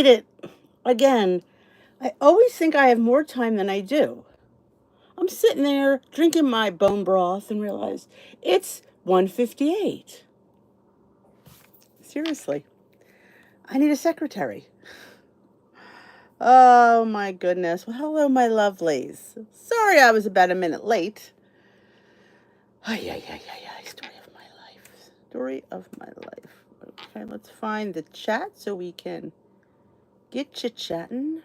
It again. I always think I have more time than I do. I'm sitting there drinking my bone broth and realize it's 1:58. Seriously, I need a secretary. Oh my goodness. Well, hello, my lovelies. Sorry I was about a minute late. Ay, ay, ay, ay, ay. Story of my life. Story of my life. Okay, let's find the chat so we can get chit-chatting.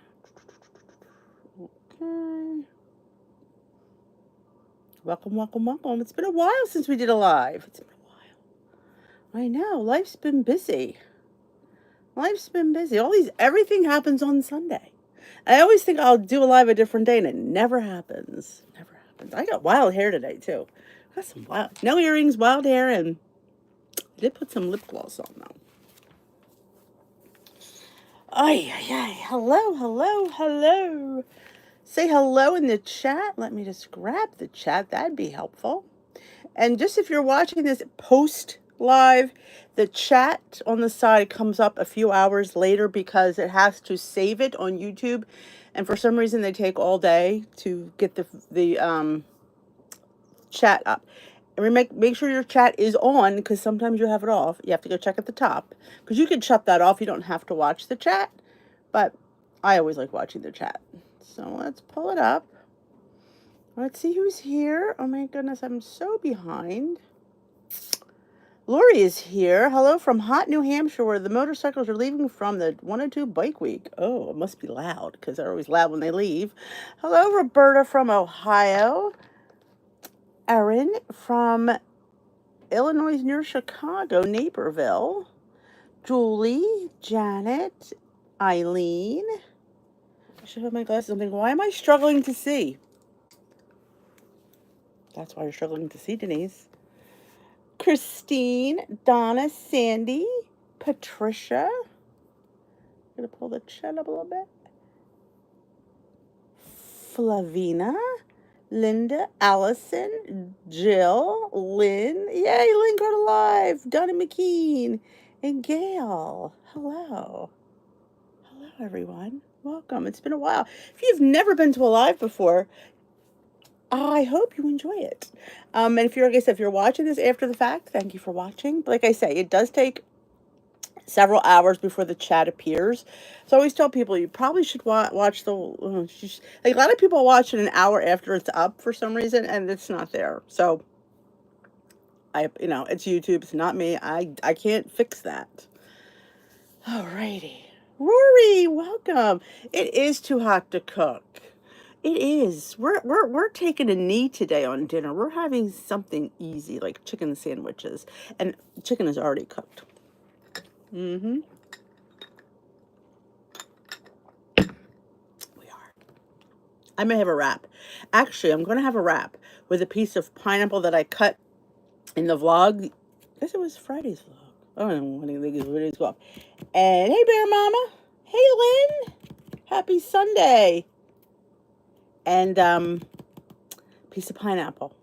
Okay. Welcome, welcome, welcome. It's been a while since we did a live. It's been a while. I know. Life's been busy. Life's been busy. Everything happens on Sunday. I always think I'll do a live a different day, and it never happens. Never happens. I got wild hair today, too. Got some wild, no earrings, wild hair, and I did put some lip gloss on, though. Ay, ay, ay. Hello, hello, hello. Say hello in the chat. Let me just grab the chat. That'd be helpful. And just if you're watching this post live, the chat on the side comes up a few hours later because it has to save it on YouTube. And for some reason, they take all day to get the chat up. And make sure your chat is on because sometimes you have it off. You have to go check at the top because you can shut that off. You don't have to watch the chat. But I always like watching the chat. So let's pull it up. Let's see who's here. Oh my goodness, I'm so behind. Lori is here. Hello from hot New Hampshire, where the motorcycles are leaving from the 102 Bike Week. Oh, it must be loud because they're always loud when they leave. Hello, Roberta from Ohio. Erin from Illinois near Chicago, Naperville. Julie, Janet, Eileen. I should have my glasses. I'm thinking, why am I struggling to see? That's why you're struggling to see, Denise. Christine, Donna, Sandy, Patricia. I'm going to pull the chat up a little bit. Flavina, Linda, Allison, Jill, Lynn. Yay, Lynn got alive. Donna McKean and Gail. Hello. Hello, everyone. Welcome. It's been a while. If you've never been to a live before, I hope you enjoy it. And if you're, like I said, if you're watching this after the fact, thank you for watching. But like I say, it does take several hours before the chat appears. So I always tell people you probably should watch the, like a lot of people watch it an hour after it's up for some reason, and it's not there. So it's YouTube. It's not me. I can't fix that. Alrighty. Rory, welcome. It is too hot to cook. It is. We're taking a knee today on dinner. We're having something easy like chicken sandwiches, and chicken is already cooked. Mm-hmm. We are. I may have a wrap. Actually, I'm going to have a wrap with a piece of pineapple that I cut in the vlog. I guess it was Friday's vlog. I don't know when these videos go up. And hey, Bear Mama. Hey, Lynn. Happy Sunday. And piece of pineapple.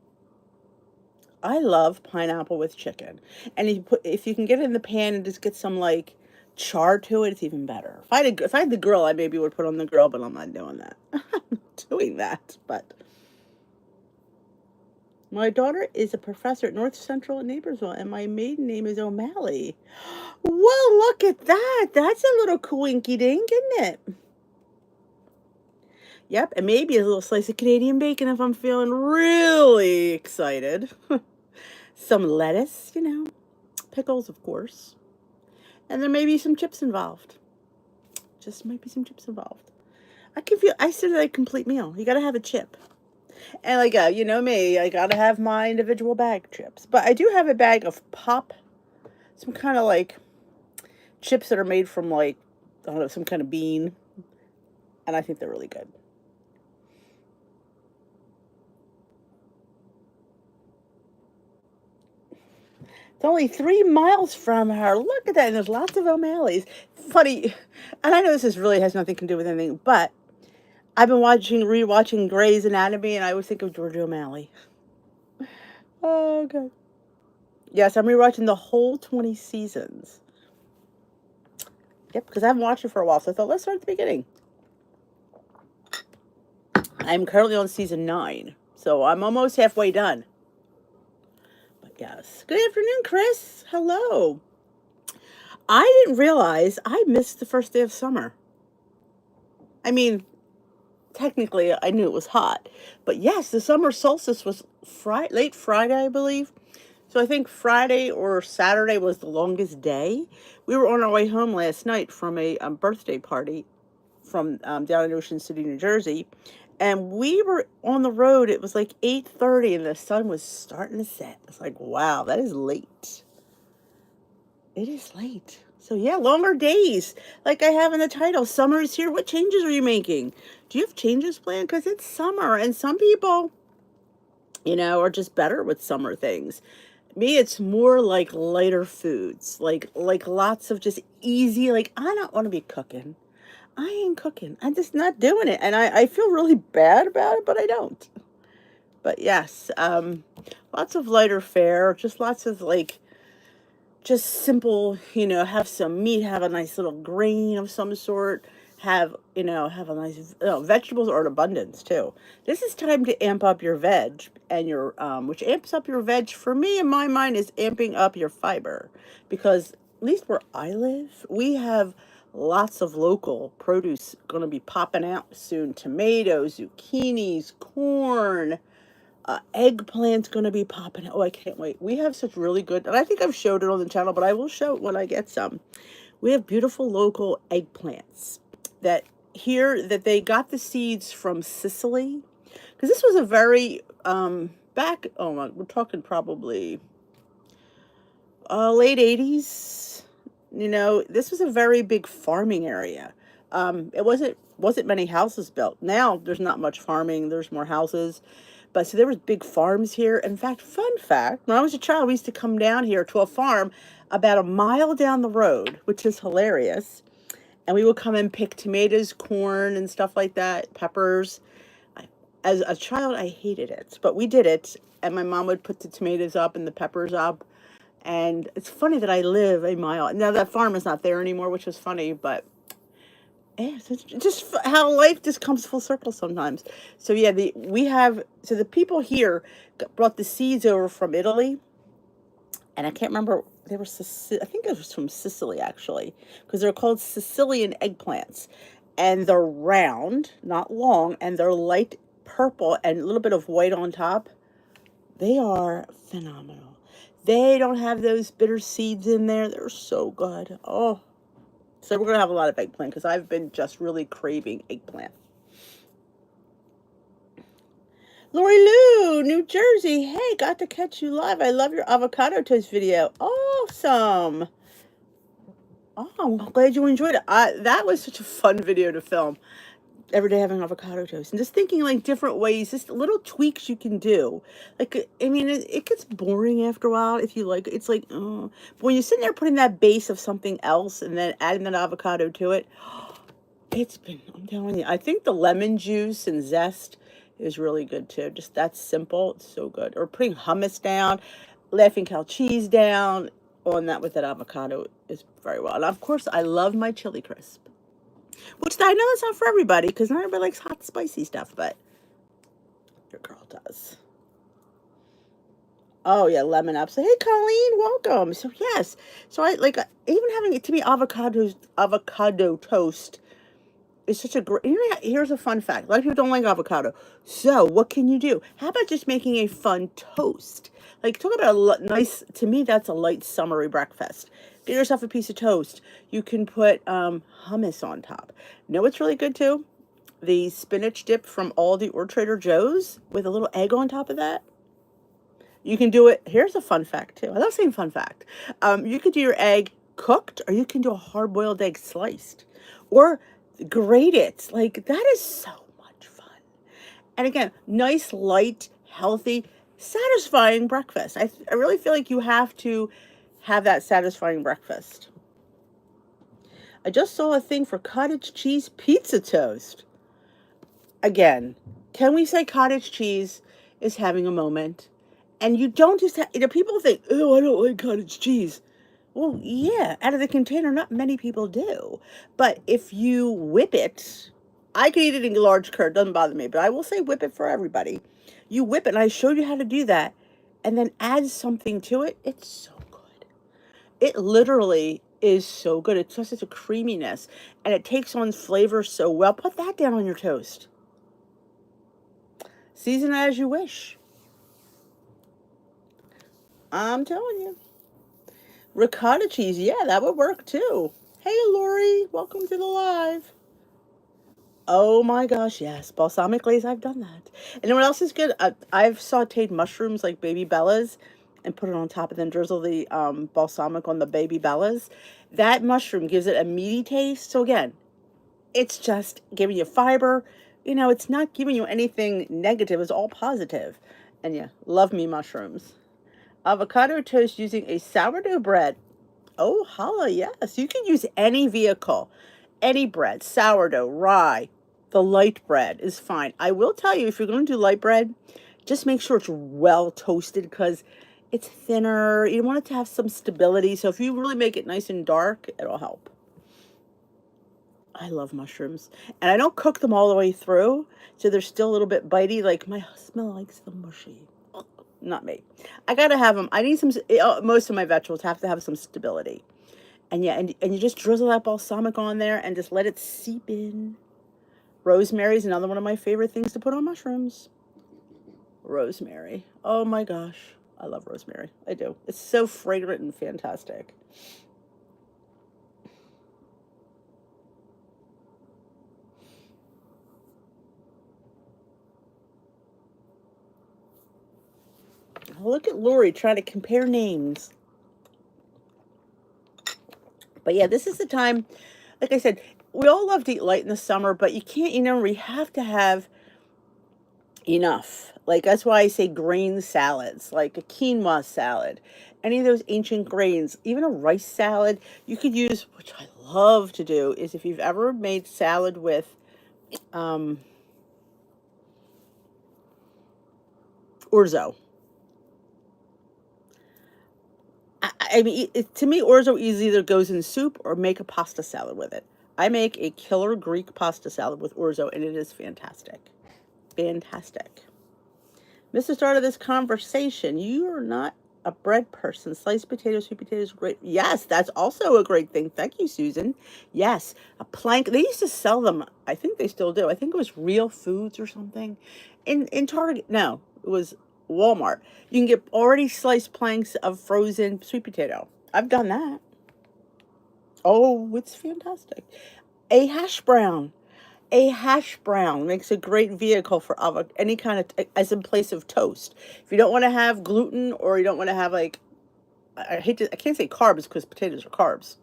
I love pineapple with chicken. And if you can get it in the pan and just get some like char to it, it's even better. If I had the grill, I maybe would put on the grill, but I'm not doing that. I'm not doing that. But my daughter is a professor at North Central in Naperville, and my maiden name is O'Malley. Well, look at that. That's a little coinky dink, isn't it? Yep, and maybe a little slice of Canadian bacon if I'm feeling really excited. Some lettuce, pickles, of course. And there may be some chips involved. Just might be some chips involved. I said a complete meal. You gotta have a chip. And like, you know me, I gotta have my individual bag chips. But I do have a bag of pop, some kind of like chips that are made from like, I don't know, some kind of bean. And I think they're really good. It's only 3 miles from her. Look at that. And there's lots of O'Malley's. Funny. And I know this really has nothing to do with anything, but I've been rewatching Grey's Anatomy, and I always think of Georgia O'Malley. Oh, God. Yes, I'm rewatching the whole 20 seasons. Yep, because I haven't watched it for a while, so I thought let's start at the beginning. I'm currently on season 9, so I'm almost halfway done. But yes. Good afternoon, Chris. Hello. I didn't realize I missed the first day of summer. I mean, technically, I knew it was hot, but yes, the summer solstice was late Friday, I believe. So I think Friday or Saturday was the longest day. We were on our way home last night from a birthday party from down in Ocean City, New Jersey, and we were on the road. It was like 8:30, and the sun was starting to set. It's like, wow, that is late. It is late. So yeah, longer days, like I have in the title. Summer is here. What changes are you making? Do you have changes planned? Because it's summer, and some people, are just better with summer things. Me, it's more like lighter foods, like lots of just easy. Like I don't want to be cooking. I ain't cooking. I'm just not doing it. And I feel really bad about it, but I don't. But yes, lots of lighter fare, just lots of just simple, have some meat, have a nice little grain of some sort, have a nice, vegetables are in abundance too. This is time to amp up your veg and which amps up your veg for me in my mind is amping up your fiber because at least where I live, we have lots of local produce going to be popping out soon. Tomatoes, zucchinis, corn, eggplant's going to be popping out. Oh, I can't wait. We have such really good, and I think I've showed it on the channel, but I will show it when I get some. We have beautiful local eggplants that they got the seeds from Sicily. Because this was a very, we're talking probably late 80s. This was a very big farming area. It wasn't many houses built. Now there's not much farming. There's more houses. But so there was big farms here. In fact, fun fact, when I was a child, we used to come down here to a farm about a mile down the road, which is hilarious. And we would come and pick tomatoes, corn, and stuff like that, peppers. As a child, I hated it, but we did it. And my mom would put the tomatoes up and the peppers up. And it's funny that I live a mile. Now that farm is not there anymore, which was funny, but yeah, it's just how life just comes full circle sometimes. So yeah, the people here brought the seeds over from Italy, and I can't remember they were I think it was from Sicily actually, because they're called Sicilian eggplants, and they're round, not long, and they're light purple and a little bit of white on top. They are phenomenal. They don't have those bitter seeds in there. They're so good. Oh. So we're going to have a lot of eggplant because I've been just really craving eggplant. Lori Lou, New Jersey. Hey, got to catch you live. I love your avocado toast video. Awesome. Oh, I'm glad you enjoyed it. That was such a fun video to film. Every day having avocado toast and just thinking like different ways, just little tweaks you can do. Like, I mean, it gets boring after a while if you it's like, but when you're sitting there putting that base of something else and then adding that avocado to it, I'm telling you, I think the lemon juice and zest is really good too. Just that's simple. It's so good. Or putting hummus down, Laughing Cow cheese down on that with that avocado is very well. And of course, I love my chili crisp. Which I know that's not for everybody, because not everybody likes hot, spicy stuff, but your girl does. Oh, yeah, lemon up. So, hey, Colleen, welcome. So, yes. So, I like, even having it to me, avocado toast is such a great, here's a fun fact. A lot of people don't like avocado. So, what can you do? How about just making a fun toast? Like, talk about a nice, to me, that's a light summery breakfast. Get yourself a piece of toast. You can put hummus on top. You know what's really good too? The spinach dip from Aldi or Trader Joe's with a little egg on top of that. You can do it. Here's a fun fact too. I love saying fun fact. You could do your egg cooked, or you can do a hard-boiled egg sliced, or grate it. Like that is so much fun. And again, nice, light, healthy, satisfying breakfast. I really feel like you have to have that satisfying breakfast. I just saw a thing for cottage cheese pizza toast. Again, can we say cottage cheese is having a moment? And you don't just have, people think, oh, I don't like cottage cheese. Well, yeah, out of the container, not many people do. But if you whip it, I can eat it in large curd, doesn't bother me, but I will say whip it for everybody. You whip it, and I showed you how to do that, and then add something to it. It's so good. It literally is so good. It's just such a creaminess, and it takes on flavor so well. Put that down on your toast. Season it as you wish. I'm telling you. Ricotta cheese, yeah, that would work too. Hey, Lori, welcome to the live. Oh my gosh, yes. Balsamic glaze, I've done that. And you know what else is good? I've sauteed mushrooms like baby bellas and put it on top and then drizzle the balsamic on the baby bellas. That mushroom gives it a meaty taste. So again, it's just giving you fiber. You know, it's not giving you anything negative. It's all positive. And yeah, love me mushrooms. Avocado toast using a sourdough bread. Oh, holla, yes. You can use any vehicle, any bread, sourdough, rye. The light bread is fine. I will tell you, if you're going to do light bread, just make sure it's well toasted because it's thinner. You want it to have some stability. So if you really make it nice and dark, it'll help. I love mushrooms. And I don't cook them all the way through, so they're still a little bit bitey. Like my husband likes them mushy. Not me. I gotta have them. I need some. Most of my vegetables have to have some stability. And yeah, and you just drizzle that balsamic on there and just let it seep in. Rosemary is another one of my favorite things to put on mushrooms. Rosemary. Oh my gosh. I love rosemary. I do. It's so fragrant and fantastic. Look at Lori trying to compare names. But yeah, this is the time, like I said, we all love to eat light in the summer, but you can't, we have to have enough. Like that's why I say grain salads, like a quinoa salad, any of those ancient grains, even a rice salad. You could use, which I love to do, is if you've ever made salad with um, orzo. I mean, to me, orzo either goes in soup or make a pasta salad with it. I make a killer Greek pasta salad with orzo, and it is fantastic. Fantastic. Mr. Start of this conversation, you are not a bread person. Sliced potatoes, sweet potatoes, great. Yes, that's also a great thing. Thank you, Susan. Yes, a plank. They used to sell them. I think they still do. I think it was Real Foods or something. In Target. No, it was Walmart. You can get already sliced planks of frozen sweet potato. I've done that. Oh, it's fantastic. A hash brown. A hash brown makes a great vehicle for any kind of, as in place of toast. If you don't want to have gluten or you don't want to have like, I can't say carbs because potatoes are carbs.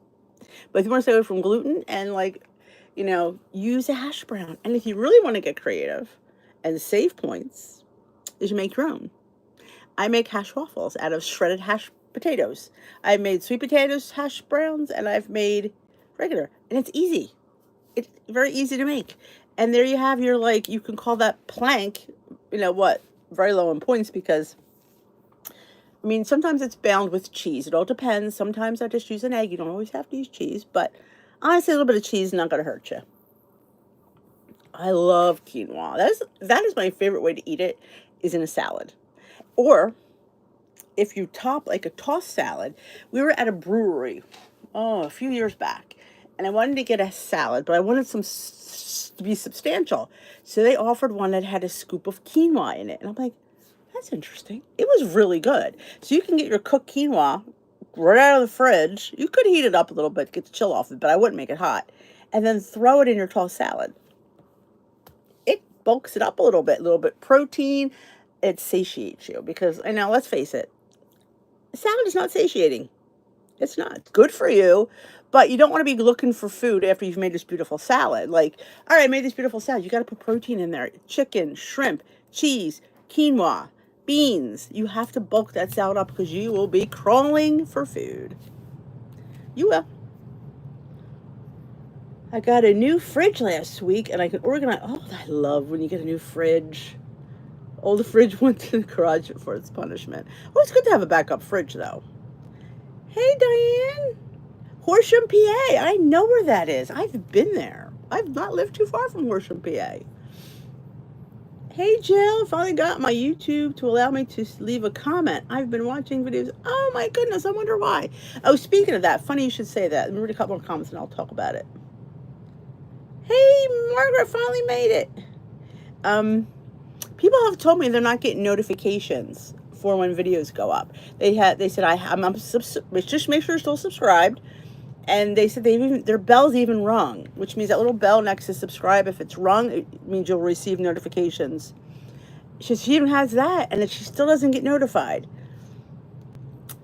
But if you want to stay away from gluten and like, use a hash brown. And if you really want to get creative and save points, is you make your own. I make hash waffles out of shredded hash potatoes. I've made sweet potatoes hash browns and I've made regular. And it's easy. It's very easy to make. And there you have your, like, you can call that plank, what, very low in points because, I mean, sometimes it's bound with cheese. It all depends. Sometimes I just use an egg. You don't always have to use cheese, but honestly, a little bit of cheese is not going to hurt you. I love quinoa. That is my favorite way to eat it, is in a salad. Or if you top like a tossed salad, we were at a brewery, a few years back, and I wanted to get a salad, but I wanted some to be substantial. So they offered one that had a scoop of quinoa in it. And I'm like, that's interesting. It was really good. So you can get your cooked quinoa right out of the fridge. You could heat it up a little bit, get the chill off it, but I wouldn't make it hot. And then throw it in your tossed salad. It bulks it up a little bit protein. It satiates you because, and now let's face it, salad is not satiating. It's not good for you, but you don't want to be looking for food after you've made this beautiful salad. Like, all right, I made this beautiful salad. You got to put protein in there. Chicken, shrimp, cheese, quinoa, beans. You have to bulk that salad up because you will be crawling for food. You will. I got a new fridge last week and I can organize. Oh, I love when you get a new fridge. Oh, the fridge went to the garage for its punishment. Oh, it's good to have a backup fridge, though. Hey, Diane. Horsham, PA. I know where that is. I've been there. I've not lived too far from Horsham, PA. Hey, Jill. Finally got my YouTube to allow me to leave a comment. I've been watching videos. Oh, my goodness. I wonder why. Oh, speaking of that, funny you should say that. Let me read a couple more comments and I'll talk about it. Hey, Margaret finally made it. People have told me they're not getting notifications for when videos go up. They said just make sure you're still subscribed, and they said their bell's even rung, which means that little bell next to subscribe. If it's rung, it means you'll receive notifications. She even has that, and that she still doesn't get notified.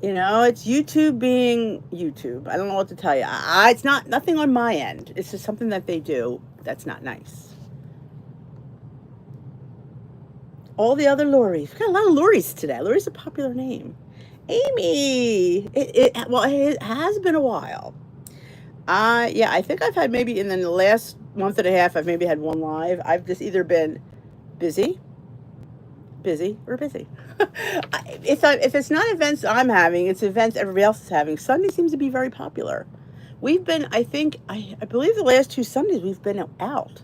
You know, it's YouTube being YouTube. I don't know what to tell you. It's nothing on my end. It's just something that they do that's not nice. All the other Lori's. We've got a lot of Lori's today. Lori's a popular name. Amy. It has been a while. Yeah, I think I've had maybe in the last month and a half, I've maybe had one live. I've just either been busy, or busy. If it's not events I'm having, it's events everybody else is having. Sunday seems to be very popular. We've been, I believe the last 2 Sundays we've been out.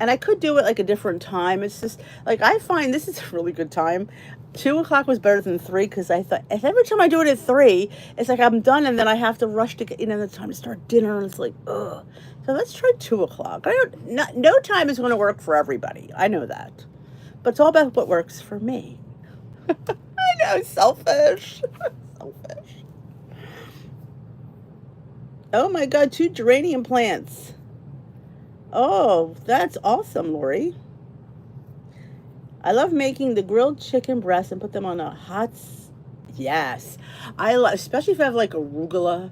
And I could do it like a different time. It's just like I find this is a really good time. 2 o'clock was better than 3 because I thought if every time I do it at 3, it's like I'm done and then I have to rush to get the time to start dinner and it's like ugh. So let's try 2 o'clock. No time is going to work for everybody. I know that, but it's all about what works for me. I know, selfish, selfish. Oh my God, 2 geranium plants. Oh, that's awesome, Lori. I love making the grilled chicken breasts and put them on a hot. Yes, I love, especially if I have like arugula,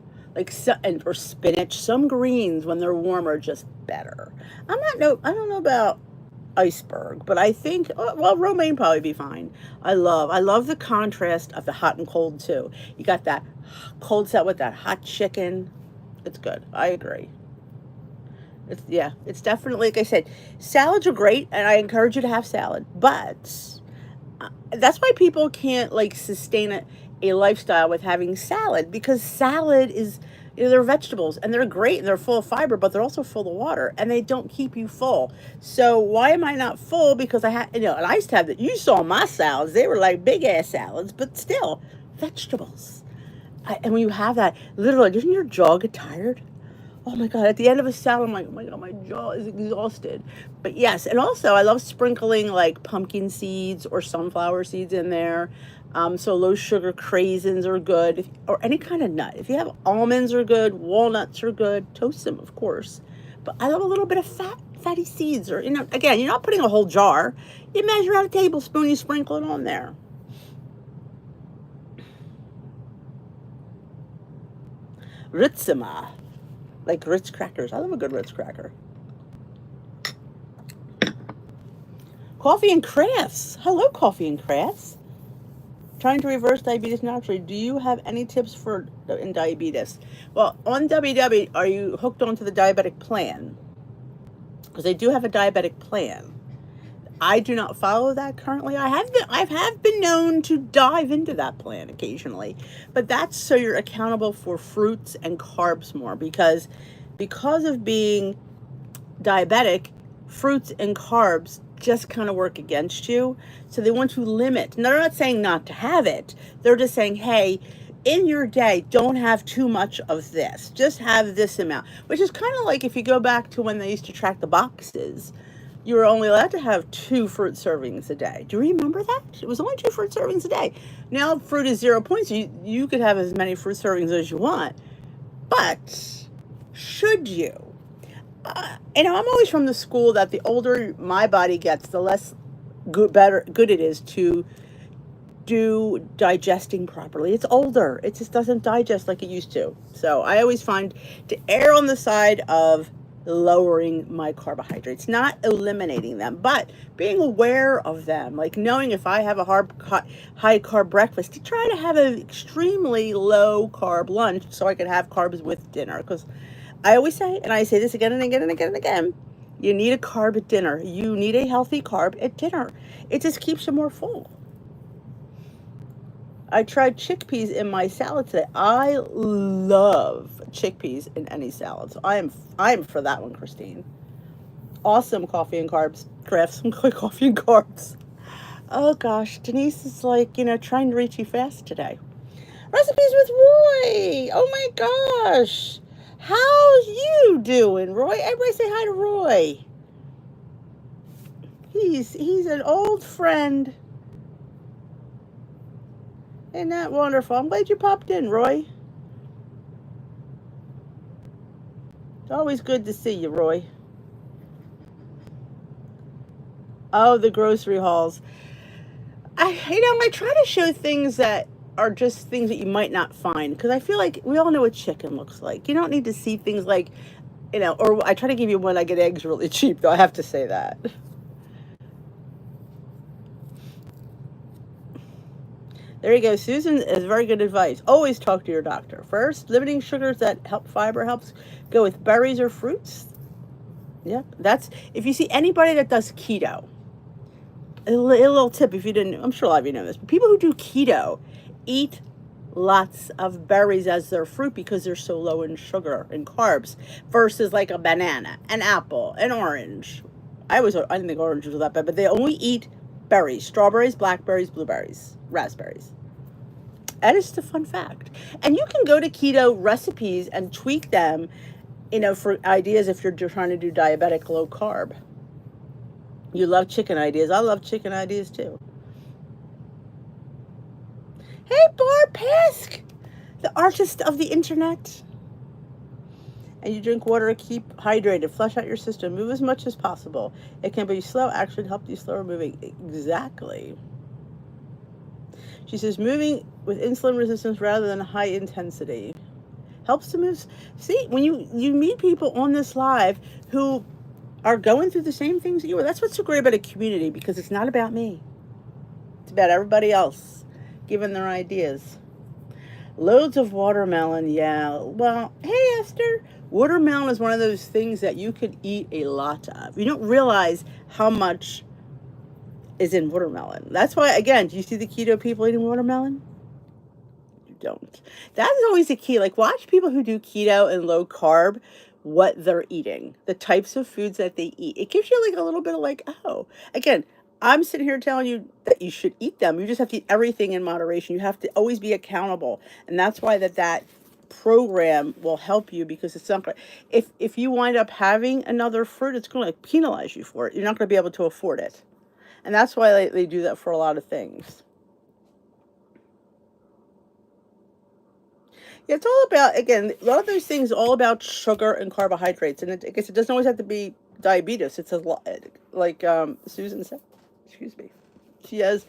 or spinach. Some greens when they're warm are just better. I don't know about iceberg, but I think romaine probably be fine. I love the contrast of the hot and cold too. You got that cold set with that hot chicken. It's good. I agree. It's definitely, like I said, salads are great, and I encourage you to have salad. But that's why people can't like sustain a lifestyle with having salad, because salad is, they're vegetables and they're great and they're full of fiber, but they're also full of water and they don't keep you full. So why am I not full? Because I had, and I used to have that. You saw my salads; they were like big ass salads, but still vegetables. And when you have that, literally, doesn't your jaw get tired? Oh my God, at the end of a salad, I'm like, oh my God, my jaw is exhausted. But yes, and also I love sprinkling like pumpkin seeds or sunflower seeds in there. So low sugar craisins are good, or any kind of nut. If you have almonds are good, walnuts are good, toast them, of course. But I love a little bit of fatty seeds, or, again, you're not putting a whole jar. You measure out a tablespoon, you sprinkle it on there. Ritzema. Like Ritz crackers. I love a good Ritz cracker. Coffee and crafts. Hello, Coffee and crafts. Trying to reverse diabetes naturally. Do you have any tips in diabetes? Well, on WW, are you hooked onto the diabetic plan? Because they do have a diabetic plan. I do not follow that currently. I have been known to dive into that plan occasionally, but that's so you're accountable for fruits and carbs more, because of being diabetic, fruits and carbs just kind of work against you. So they want to limit. Now, they're not saying not to have it. They're just saying, hey, in your day, don't have too much of this. Just have this amount, which is kind of like if you go back to when they used to track the boxes. You were only allowed to have 2 fruit servings a day. Do you remember that? It was only 2 fruit servings a day. Now fruit is 0 points. You could have as many fruit servings as you want. But should you? I'm always from the school that the older my body gets, the less good it is to do digesting properly. It's older. It just doesn't digest like it used to. So I always find to err on the side of lowering my carbohydrates, not eliminating them, but being aware of them, like knowing if I have a high carb breakfast, to try to have an extremely low carb lunch so I can have carbs with dinner. Because I always say, and I say this again and again and again and again, you need a carb at dinner. You need a healthy carb at dinner. It just keeps you more full. I tried chickpeas in my salad today. I love chickpeas in any salad. So I am for that one, Christine. Awesome coffee and carbs. Craft some coffee and carbs. Oh gosh, Denise is like, trying to reach you fast today. Recipes with Roy. Oh my gosh. How's you doing, Roy? Everybody say hi to Roy. He's an old friend. Isn't that wonderful? I'm glad you popped in, Roy. It's always good to see you, Roy. Oh, the grocery hauls. I try to show things that are just things that you might not find because I feel like we all know what chicken looks like. You don't need to see things like, or I try to give you when I get eggs really cheap, though I have to say that. There you go. Susan is very good advice. Always talk to your doctor. First, limiting sugars that help fiber helps. Go with berries or fruits. Yep. That's if you see anybody that does keto. A little tip if you didn't, I'm sure a lot of you know this, but people who do keto eat lots of berries as their fruit because they're so low in sugar and carbs versus like a banana, an apple, an orange. I didn't think oranges were that bad, but they only eat berries, strawberries, blackberries, blueberries, raspberries. That is just a fun fact. And you can go to keto recipes and tweak them, for ideas if you're trying to do diabetic low carb. You love chicken ideas. I love chicken ideas too. Hey, Barb Pesk, the artist of the internet. And you drink water to keep hydrated, flush out your system, move as much as possible. It can be slow, actually help you slower moving. Exactly. She says moving with insulin resistance rather than high intensity helps to move. See, when you meet people on this live who are going through the same things that you are, that's what's so great about a community because it's not about me. It's about everybody else giving their ideas. Loads of watermelon, yeah. Well, hey, Esther. Watermelon is one of those things that you could eat a lot of. You don't realize how much is in watermelon. That's why, again, do you see the keto people eating watermelon? You don't. That's always the key. Like, watch people who do keto and low carb, what they're eating, the types of foods that they eat. It gives you like a little bit of like, oh, again, I'm sitting here telling you that you should eat them. You just have to eat everything in moderation. You have to always be accountable. And that's why that program will help you because it's not, if you wind up having another fruit, it's going to penalize you for it. You're not going to be able to afford it. And that's why they do that for a lot of things. Yeah, it's all about, again, a lot of those things all about sugar and carbohydrates. And I guess it doesn't always have to be diabetes. It's a lot, like Susan said, excuse me. She has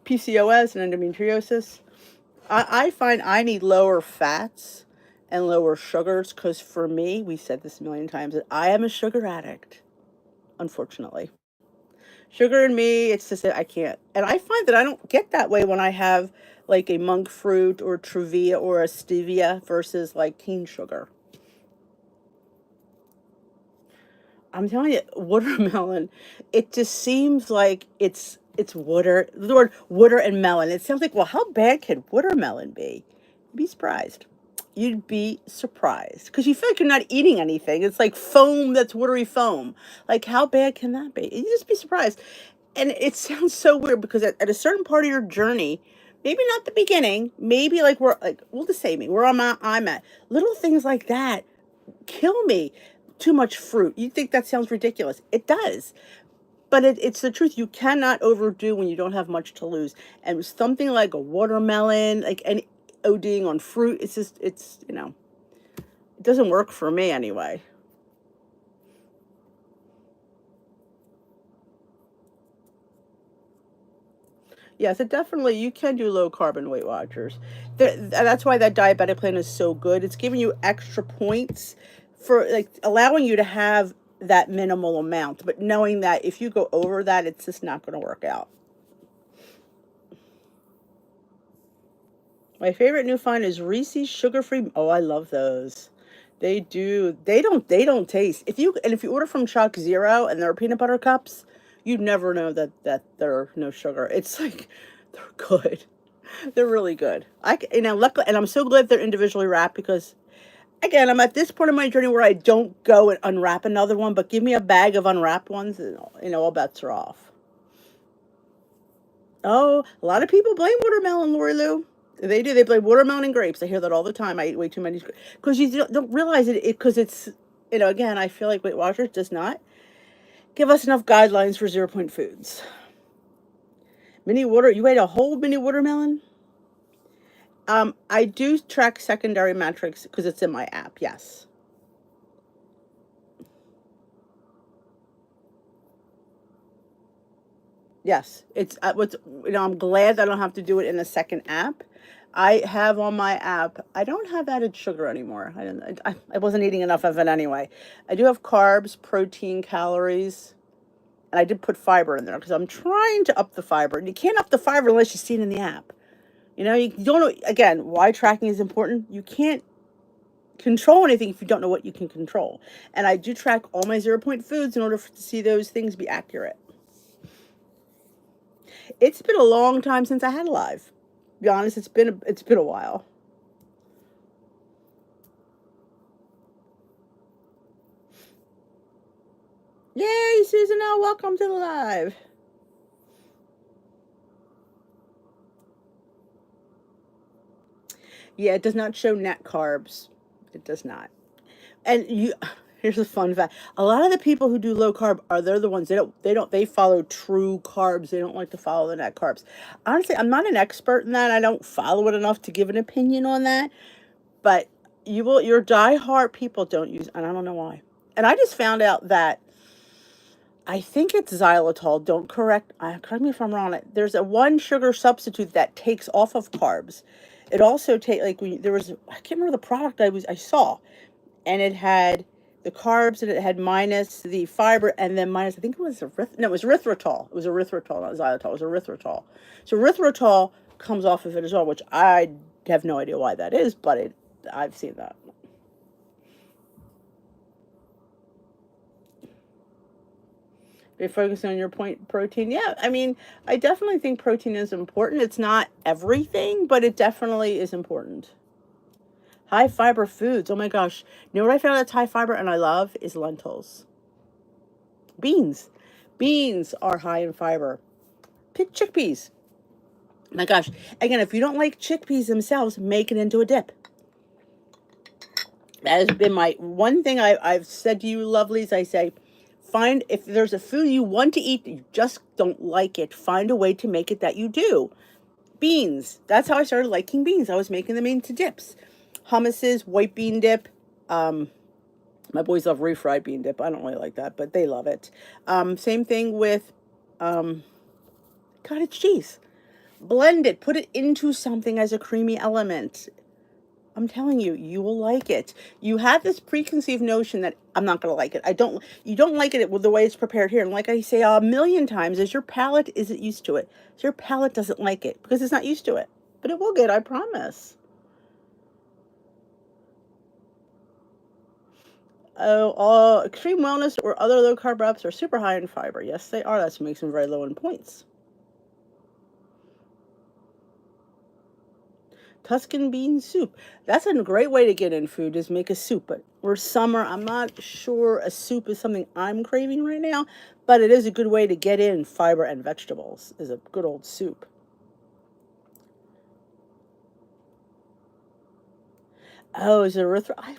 PCOS and endometriosis. I find I need lower fats and lower sugars because for me, we said this a million times, that I am a sugar addict, unfortunately. Sugar and me, it's just that I can't. And I find that I don't get that way when I have like a monk fruit or Truvia or a stevia versus like cane sugar. I'm telling you, watermelon, it just seems like it's water. The word water and melon. It sounds like, well, how bad could watermelon be? You'd be surprised. You'd be surprised because you feel like you're not eating anything. It's like foam that's watery foam. Like, how bad can that be? You just be surprised. And it sounds so weird because at a certain part of your journey, maybe not the beginning, maybe like we'll just say me, where I'm at, little things like that kill me. Too much fruit. You think that sounds ridiculous. It does. But it's the truth. You cannot overdo when you don't have much to lose. And something like a watermelon, like any ODing on fruit, it's just, it doesn't work for me anyway. Yes, it definitely, you can do low carbon Weight Watchers. That's why that diabetic plan is so good. It's giving you extra points for like allowing you to have that minimal amount, but knowing that if you go over that, it's just not going to work out. My favorite new find is Reese's sugar-free. Oh, I love those. They do. They don't taste. If you order from Chuck Zero and they're peanut butter cups, you'd never know that they're no sugar. It's like they're good. They're really good. Luckily, and I'm so glad they're individually wrapped because, again, I'm at this point in my journey where I don't go and unwrap another one, but give me a bag of unwrapped ones, and all bets are off. Oh, a lot of people blame watermelon, Lori Lou. They do. They blame watermelon and grapes. I hear that all the time. I eat way too many because you don't realize it because it's, again, I feel like Weight Watchers does not give us enough guidelines for 0 point foods. You ate a whole mini watermelon? I do track secondary metrics because it's in my app. Yes. Yes. It's what's I'm glad I don't have to do it in a second app. I have on my app. I don't have added sugar anymore. I didn't. I wasn't eating enough of it anyway. I do have carbs, protein, calories, and I did put fiber in there because I'm trying to up the fiber. And you can't up the fiber unless you see it in the app. You don't know. Again, why tracking is important. You can't control anything if you don't know what you can control. And I do track all my 0 point foods in order to see those things be accurate. It's been a long time since I had a live. To be honest, it's been a while. Yay, Susan L, welcome to the live. Yeah, it does not show net carbs. It does not. And here's a fun fact. A lot of the people who do low carb they're the ones they follow true carbs. They don't like to follow the net carbs. Honestly, I'm not an expert in that. I don't follow it enough to give an opinion on that. But your diehard people don't use, and I don't know why. And I just found out that I think it's xylitol. Don't correct me if I'm wrong. There's a one sugar substitute that takes off of carbs. It also like there was, I can't remember the product I saw, and it had the carbs and it had minus the fiber and then minus, I think it was it was erythritol. It was erythritol, not xylitol. It was erythritol. So erythritol comes off of it as well, which I have no idea why that is, but I've seen that. You're focusing on your point protein. Yeah, I mean, I definitely think protein is important. It's not everything, but it definitely is important. High fiber foods. Oh my gosh. You know what I found that's high fiber and I love is lentils. Beans. Beans are high in fiber. Pick chickpeas. My gosh. Again, if you don't like chickpeas themselves, make it into a dip. That has been my one thing I've said to you, lovelies. I say, find, if there's a food you want to eat, you just don't like it, find a way to make it that you do. Beans. That's how I started liking beans. I was making them into dips. Hummuses, white bean dip. My boys love refried bean dip. I don't really like that, but they love it. Same thing with cottage cheese. Blend it. Put it into something as a creamy element. I'm telling you, you will like it. You have this preconceived notion that I'm not going to like it. You don't like it with the way it's prepared here. And like I say a million times, is your palate isn't used to it. So your palate doesn't like it because it's not used to it. But it will get, I promise. Extreme wellness or other low carb reps are super high in fiber. Yes, they are. That's what makes them very low in points. Tuscan bean soup. That's a great way to get in food, is make a soup. But we're summer. I'm not sure a soup is something I'm craving right now, but it is a good way to get in fiber and vegetables, is a good old soup. Oh, is it erythritol?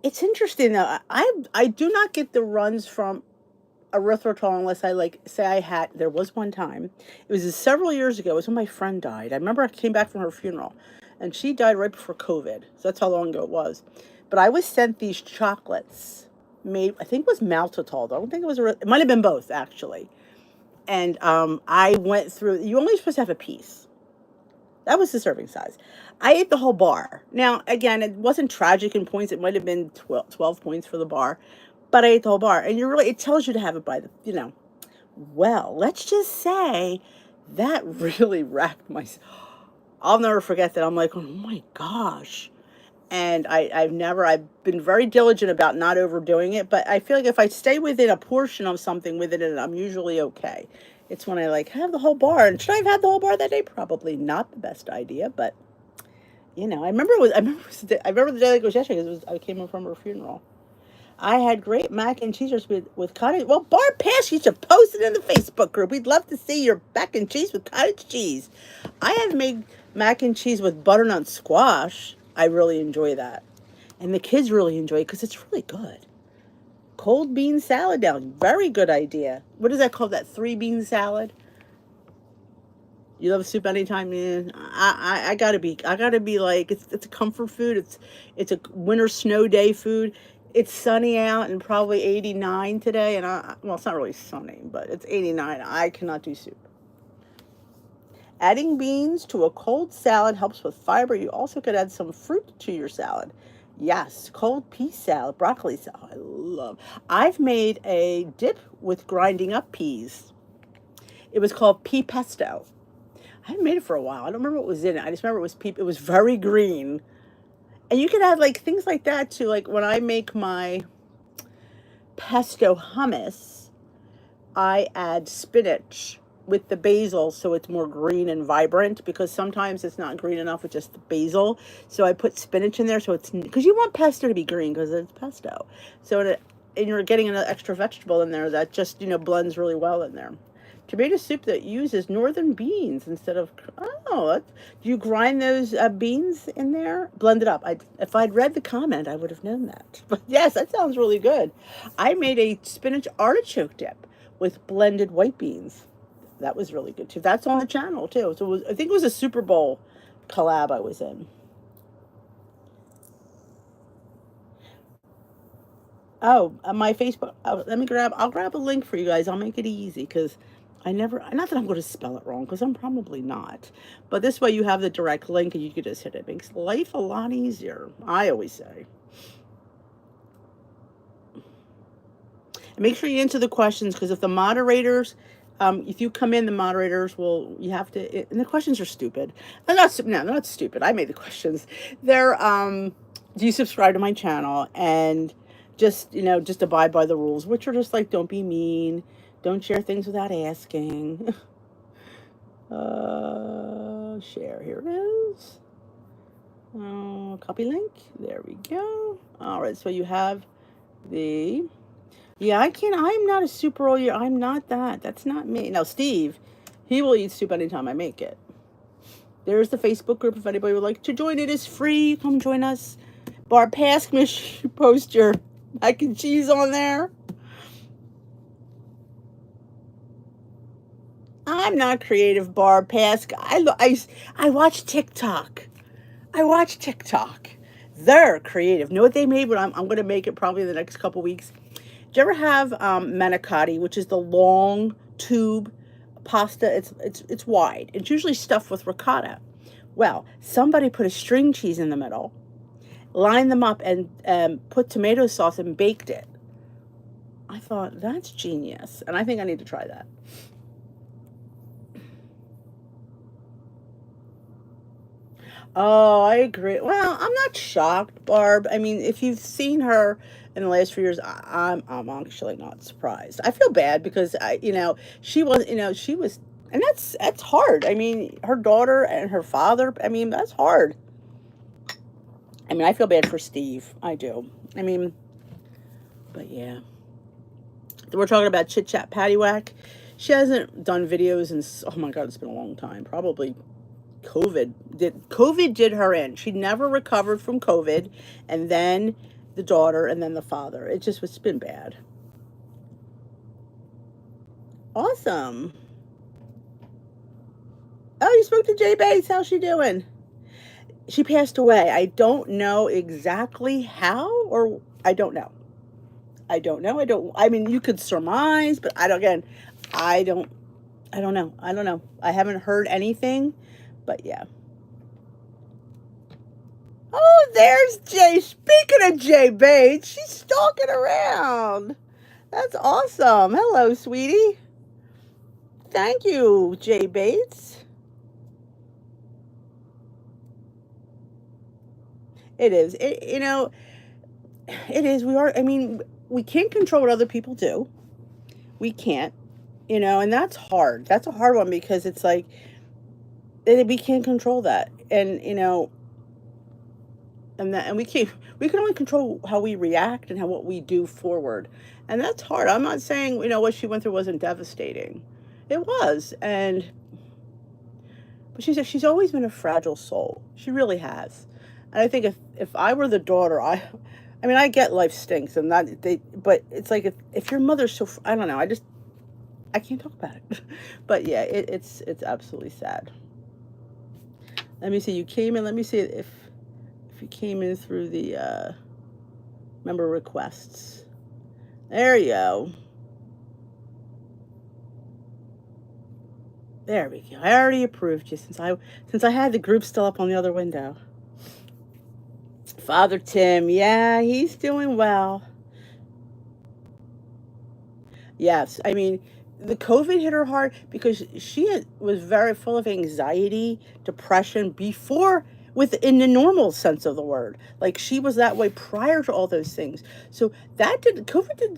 It's interesting though. I do not get the runs from erythritol unless I say there was one time, it was several years ago, it was when my friend died. I remember I came back from her funeral and she died right before COVID. So that's how long ago it was. But I was sent these chocolates made, I think it was maltitol. I don't think it was, it might have been both actually. And I went through, you only supposed to have a piece. That was the serving size. I ate the whole bar. Now, again, it wasn't tragic in points. It might have been 12 points for the bar, but I ate the whole bar. And it tells you to have it by well, let's just say that really racked my, I'll never forget that. I'm like, oh my gosh. And I've been very diligent about not overdoing it, but I feel like if I stay within a portion of something within it, I'm usually okay. It's when I like have the whole bar. And should I have had the whole bar that day? Probably not the best idea, but you know, I remember the day like it was yesterday because I came home from her funeral. I had great mac and cheese with cottage. Well, Barb Pass, you should post it in the Facebook group. We'd love to see your mac and cheese with cottage cheese. I have made mac and cheese with butternut squash. I really enjoy that. And the kids really enjoy it because it's really good. Cold bean salad now. Very good idea. What is that called? That 3-bean salad? You love soup anytime, man. I gotta be like it's a comfort food. It's a winter snow day food. It's sunny out and probably 89 today, and well, it's not really sunny, but it's 89. I cannot do soup. Adding beans to a cold salad helps with fiber. You also could add some fruit to your salad. Yes, cold pea salad, broccoli salad. I love. I've made a dip with grinding up peas. It was called pea pesto. I haven't made it for a while. I don't remember what was in it. I just remember it was pea. It was very green. And you could add like things like that to like when I make my pesto hummus, I add spinach with the basil so it's more green and vibrant because sometimes it's not green enough with just the basil. So I put spinach in there so it's because you want pesto to be green because it's pesto. So and you're getting an extra vegetable in there that just, you know, blends really well in there. Tomato soup that uses northern beans instead of, do you grind those beans in there? Blend it up. If I'd read the comment, I would have known that. But yes, that sounds really good. I made a spinach artichoke dip with blended white beans. That was really good too. That's on the channel too. So I think it was a Super Bowl collab I was in. Oh, my Facebook. Oh, I'll grab a link for you guys. I'll make it easy because not that I'm going to spell it wrong because I'm probably not. But this way you have the direct link and you can just hit it. It makes life a lot easier, I always say. And make sure you answer the questions because if the moderators, if you come in, the moderators will, you have to, and the questions are stupid. They're not stupid. I made the questions. They're, do you subscribe to my channel? And just, you know, just abide by the rules, which are just like, don't be mean. Don't share things without asking. Share. Here it is. Copy link. There we go. All right. So you have the... Yeah, I'm not a super all year. I'm not that. That's not me. Now, Steve, he will eat soup anytime I make it. There's the Facebook group. If anybody would like to join, it is free. Come join us. Barb Paskmish, post your mac and cheese on there. I'm not creative, Barb Pask. I watch TikTok. I watch TikTok. They're creative. Know what they made? But I'm going to make it probably in the next couple weeks. Do you ever have manicotti, which is the long tube pasta? It's wide. It's usually stuffed with ricotta. Well, somebody put a string cheese in the middle, lined them up, and put tomato sauce and baked it. I thought, that's genius. And I think I need to try that. Oh, I agree. Well, I'm not shocked, Barb. I mean, if you've seen her in the last few years, I'm actually not surprised. I feel bad because she was, and that's hard. I mean, her daughter and her father. I mean, that's hard. I mean, I feel bad for Steve. I do. I mean, but yeah. We're talking about Chit Chat Paddywhack. She hasn't done videos in, oh my God, it's been a long time. Probably COVID did her in. She never recovered from COVID, and then the daughter, and then the father. It's been bad. Awesome. Oh, you spoke to Jay Bates. How's she doing? She passed away. I don't know exactly how, or I don't know. I mean, you could surmise, but I don't know. I don't know. I haven't heard anything, but yeah. Oh, there's Jay. Speaking of Jay Bates, she's stalking around. That's awesome. Hello, sweetie. Thank you, Jay Bates. It is. It is. I mean, we can't control what other people do. We can't. and that's hard. That's a hard one because it's like we can't control that. And we can only control how we react and how what we do forward. And that's hard. I'm not saying, what she went through wasn't devastating. It was. But she's always been a fragile soul. She really has. And I think if I were the daughter, I mean, I get life stinks and but it's like if your mother's I don't know, I can't talk about it. But yeah, it's absolutely sad. Let me see. You came in. Let me see if you came in through the member requests. There you go. There we go. I already approved you since I had the group still up on the other window. Father Tim, yeah, he's doing well. Yes, I mean, the COVID hit her hard because was very full of anxiety, depression before, within the normal sense of the word. Like she was that way prior to all those things. So COVID did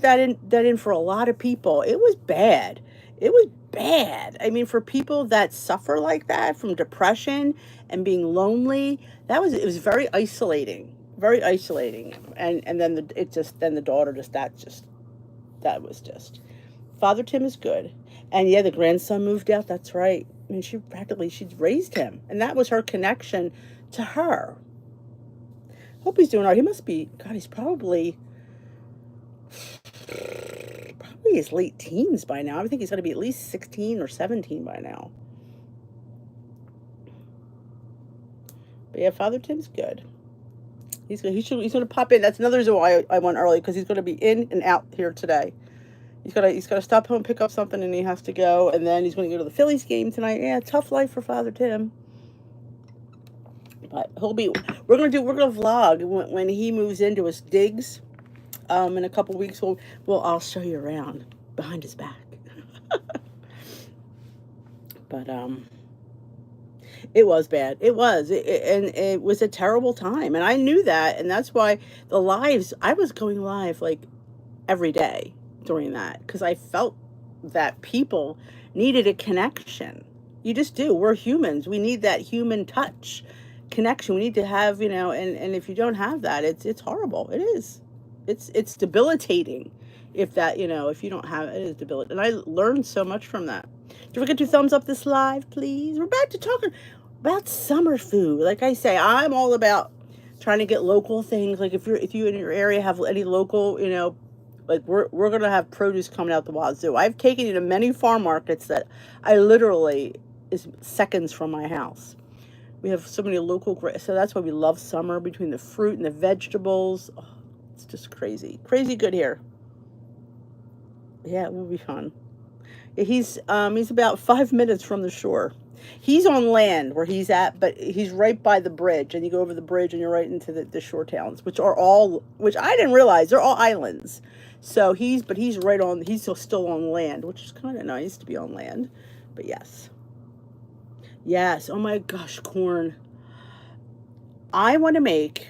that in for a lot of people. It was bad. It was bad. I mean, for people that suffer like that from depression and being lonely, it was very isolating. Very isolating. And then the daughter that was just Father Tim is good. And yeah, the grandson moved out. That's right. I mean, she'd raised him. And that was her connection to her. Hope he's doing all right. He must be, God, he's probably his late teens by now. I think he's going to be at least 16 or 17 by now. But yeah, Father Tim's good. He's going to pop in. That's another reason why I went early, because he's going to be in and out here today. He's got to stop home, pick up something, and he has to go. And then he's going to go to the Phillies game tonight. Yeah, tough life for Father Tim. But we're going to vlog when he moves into his digs. In a couple weeks, I'll show you around behind his back. But it was bad. It was, and it was a terrible time, and I knew that, and that's why I was going live like every day during that, because I felt that people needed a connection. You just do. We're humans. We need that human touch connection. We need to have, and if you don't have that, it's horrible. It is. It's debilitating if you don't have it. It is debilitating. And I learned so much from that. Don't forget to thumbs up this live, please. We're back to talking about summer food. Like I say, I'm all about trying to get local things. Like if you in your area have any local, like we're gonna have produce coming out the wazoo. I've taken you to many farm markets that I literally is seconds from my house. We have so many local, so that's why we love summer, between the fruit and the vegetables. Oh, it's just crazy good here. Yeah, it will be fun. He's about 5 minutes from the shore. He's on land where he's at, but he's right by the bridge, and you go over the bridge and you're right into the shore towns, which I didn't realize they're all islands. So he's still on land, which is kind of nice to be on land. But yes. Oh my gosh, corn. I want to make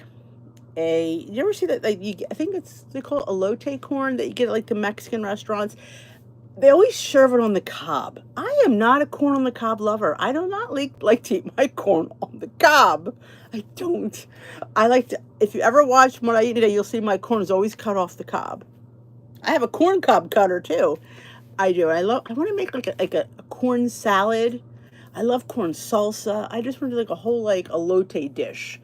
you ever see that, like, I think they call it elote corn that you get at like the Mexican restaurants. They always serve it on the cob. I am not a corn on the cob lover. I do not like to eat my corn on the cob. I don't. I like to, if you ever watch what I eat today, you'll see my corn is always cut off the cob. I have a corn cob cutter too. I do. I want to make like a corn salad. I love corn salsa. I just want to do like a whole like elote dish.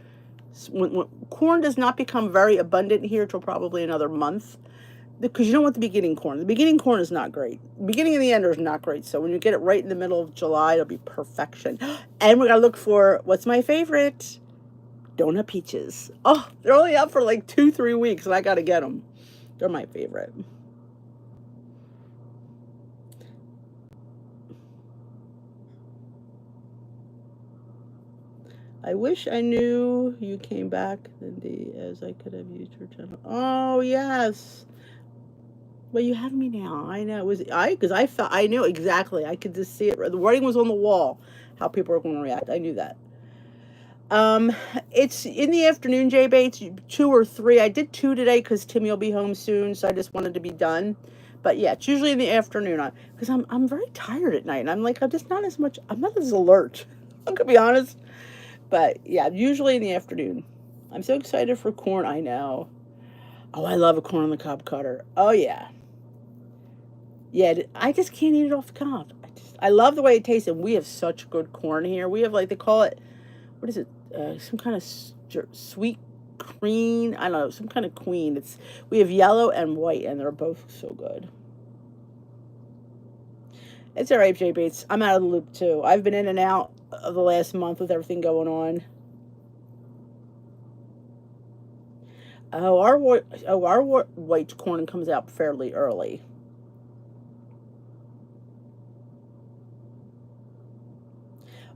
When corn does not become very abundant here till probably another month, because you don't want the beginning corn. The beginning corn is not great. The beginning and the end are not great. So when you get it right in the middle of July, it'll be perfection. And we're going to look for, what's my favorite? Donut peaches. Oh, they're only out for like 2-3 weeks, and I got to get them. They're my favorite. I wish I knew you came back, Lindy, as I could have used your channel. Oh, yes. Well, you have me now. I know. Because I knew exactly. I could just see it. The writing was on the wall, how people were going to react. I knew that. It's in the afternoon, J Bates, 2 or 3. I did 2 today because Timmy will be home soon, so I just wanted to be done. But yeah, it's usually in the afternoon because I'm very tired at night, and I'm just not as much. I'm not as alert. I'm gonna be honest. But yeah, usually in the afternoon. I'm so excited for corn. I know. Oh, I love a corn on the cob cutter. Oh yeah, yeah. I just can't eat it off the cob. I love the way it tastes, and we have such good corn here. We have like they call it. What is it? Some kind of sweet cream. I don't know. Some kind of queen. We have yellow and white, and they're both so good. It's all right, Jay Bates. I'm out of the loop too. I've been in and out of the last month with everything going on. Oh, our white corn comes out fairly early.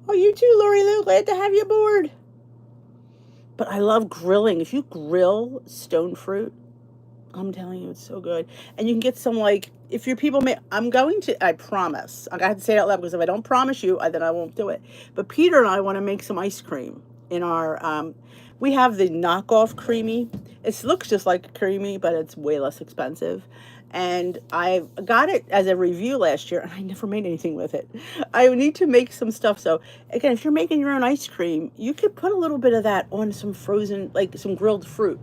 Oh, you too, Lori Lou. Glad to have you aboard. But I love grilling. If you grill stone fruit, I'm telling you, it's so good. And you can get some like if your people may. I'm going to. I promise. I have to say it out loud because if I don't promise you, then I won't do it. But Peter and I want to make some ice cream in our. We have the knockoff creamy. It looks just like creamy, but it's way less expensive. And I got it as a review last year, and I never made anything with it. I need to make some stuff. So again, if you're making your own ice cream, you could put a little bit of that on some frozen, like some grilled fruit,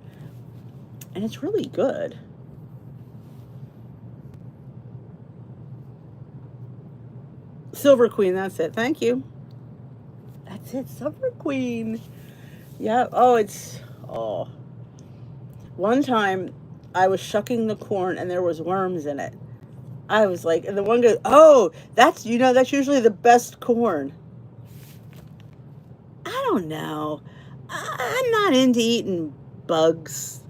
and it's really good. Silver Queen, that's it. Thank you. That's it, Silver Queen. Yeah. Oh. One time, I was shucking the corn and there was worms in it. I was like, and the one goes, "Oh, that's usually the best corn." I don't know. I'm not into eating bugs.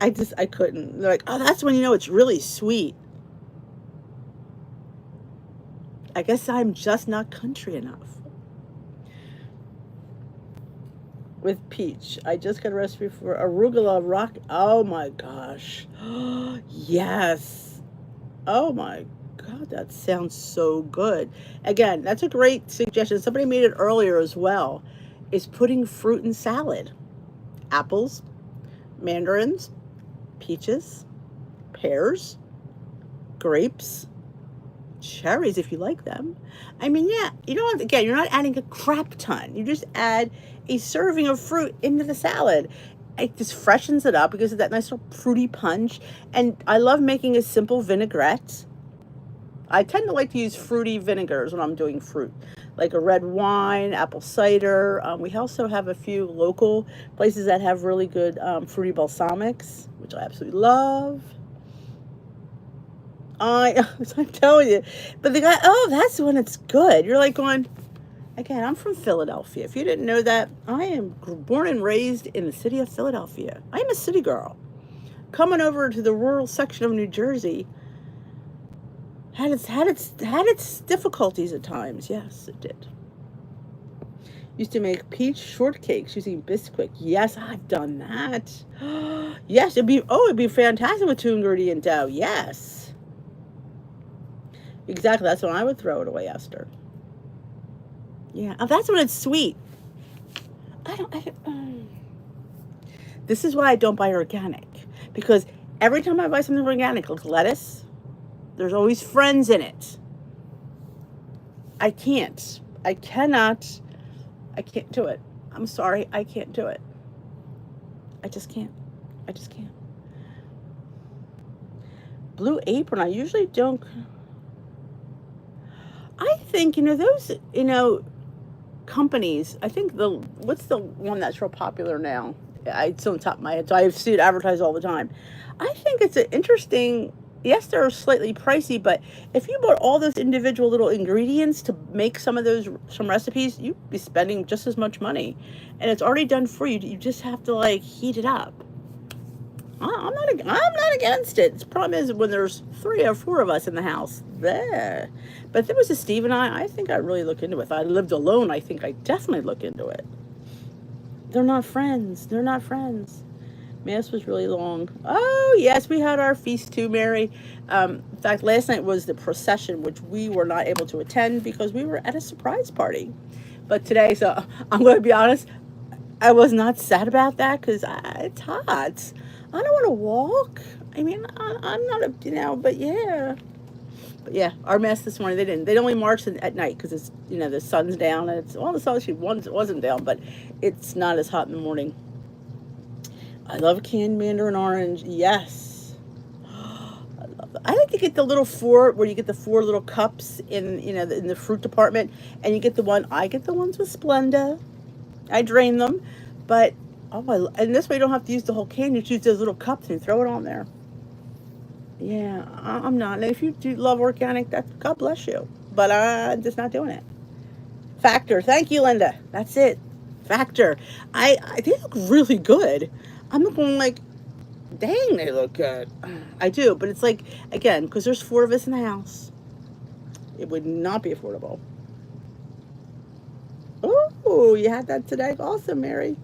I couldn't. They're like, "Oh, that's when you know it's really sweet." I guess I'm just not country enough. With peach. I just got a recipe for arugula rock. Oh my gosh. Yes. Oh my God, that sounds so good. Again, that's a great suggestion. Somebody made it earlier as well. Is putting fruit in salad. Apples, mandarins, peaches, pears, grapes, cherries if you like them. I mean, yeah, again, you're not adding a crap ton. You just add a serving of fruit into the salad. It just freshens it up because of that nice little fruity punch. And I love making a simple vinaigrette. I tend to like to use fruity vinegars when I'm doing fruit, like a red wine, apple cider. We also have a few local places that have really good fruity balsamics, which I absolutely love. I'm telling you. But the guy, oh, that's when it's good. You're like going, again, I'm from Philadelphia. If you didn't know that, I am born and raised in the city of Philadelphia. I am a city girl. Coming over to the rural section of New Jersey had its difficulties at times. Yes, it did. Used to make peach shortcakes using Bisquick. Yes, I've done that. Yes, it'd be fantastic with 2-ingredient dough. Yes. Exactly. That's when I would throw it away, Esther. Yeah. Oh, that's when it's sweet. This is why I don't buy organic. Because every time I buy something organic, like lettuce, there's always friends in it. I can't. I cannot. I can't do it. I'm sorry. I can't do it. I just can't. I just can't. Blue Apron. I usually don't. I think, those, companies, I think what's the one that's real popular now? It's on the top of my head, so I see it advertised all the time. I think it's an interesting, yes, they're slightly pricey, but if you bought all those individual little ingredients to make some recipes, you'd be spending just as much money. And it's already done for you. You just have to heat it up. I'm not against it. The problem is when there's 3 or 4 of us in the house. There. But if it was just Steve and I think I'd really look into it. If I lived alone, I think I'd definitely look into it. They're not friends. They're not friends. Mass was really long. Oh, yes, we had our feast too, Mary. In fact, last night was the procession, which we were not able to attend because we were at a surprise party. But today, so I'm going to be honest, I was not sad about that because it's hot. I don't want to walk. I mean, I'm not a, but yeah. But yeah, our mess this morning, they'd only march at night because it's, the sun's down and it's, well, the sun actually wasn't down, but it's not as hot in the morning. I love canned mandarin orange. Yes. I love that. I like to get the little four, where you get the four little cups in the fruit department, and you get I get the ones with Splenda. I drain them, but, and this way you don't have to use the whole can. You just use those little cups and throw it on there. Yeah, I'm not. And if you do love organic, God bless you. But I'm just not doing it. Factor. Thank you, Linda. That's it. Factor. They look really good. I'm not going like, dang, they look good. I do, but it's like, again, because there's four of us in the house, it would not be affordable. Oh, you had that today? Awesome, Mary.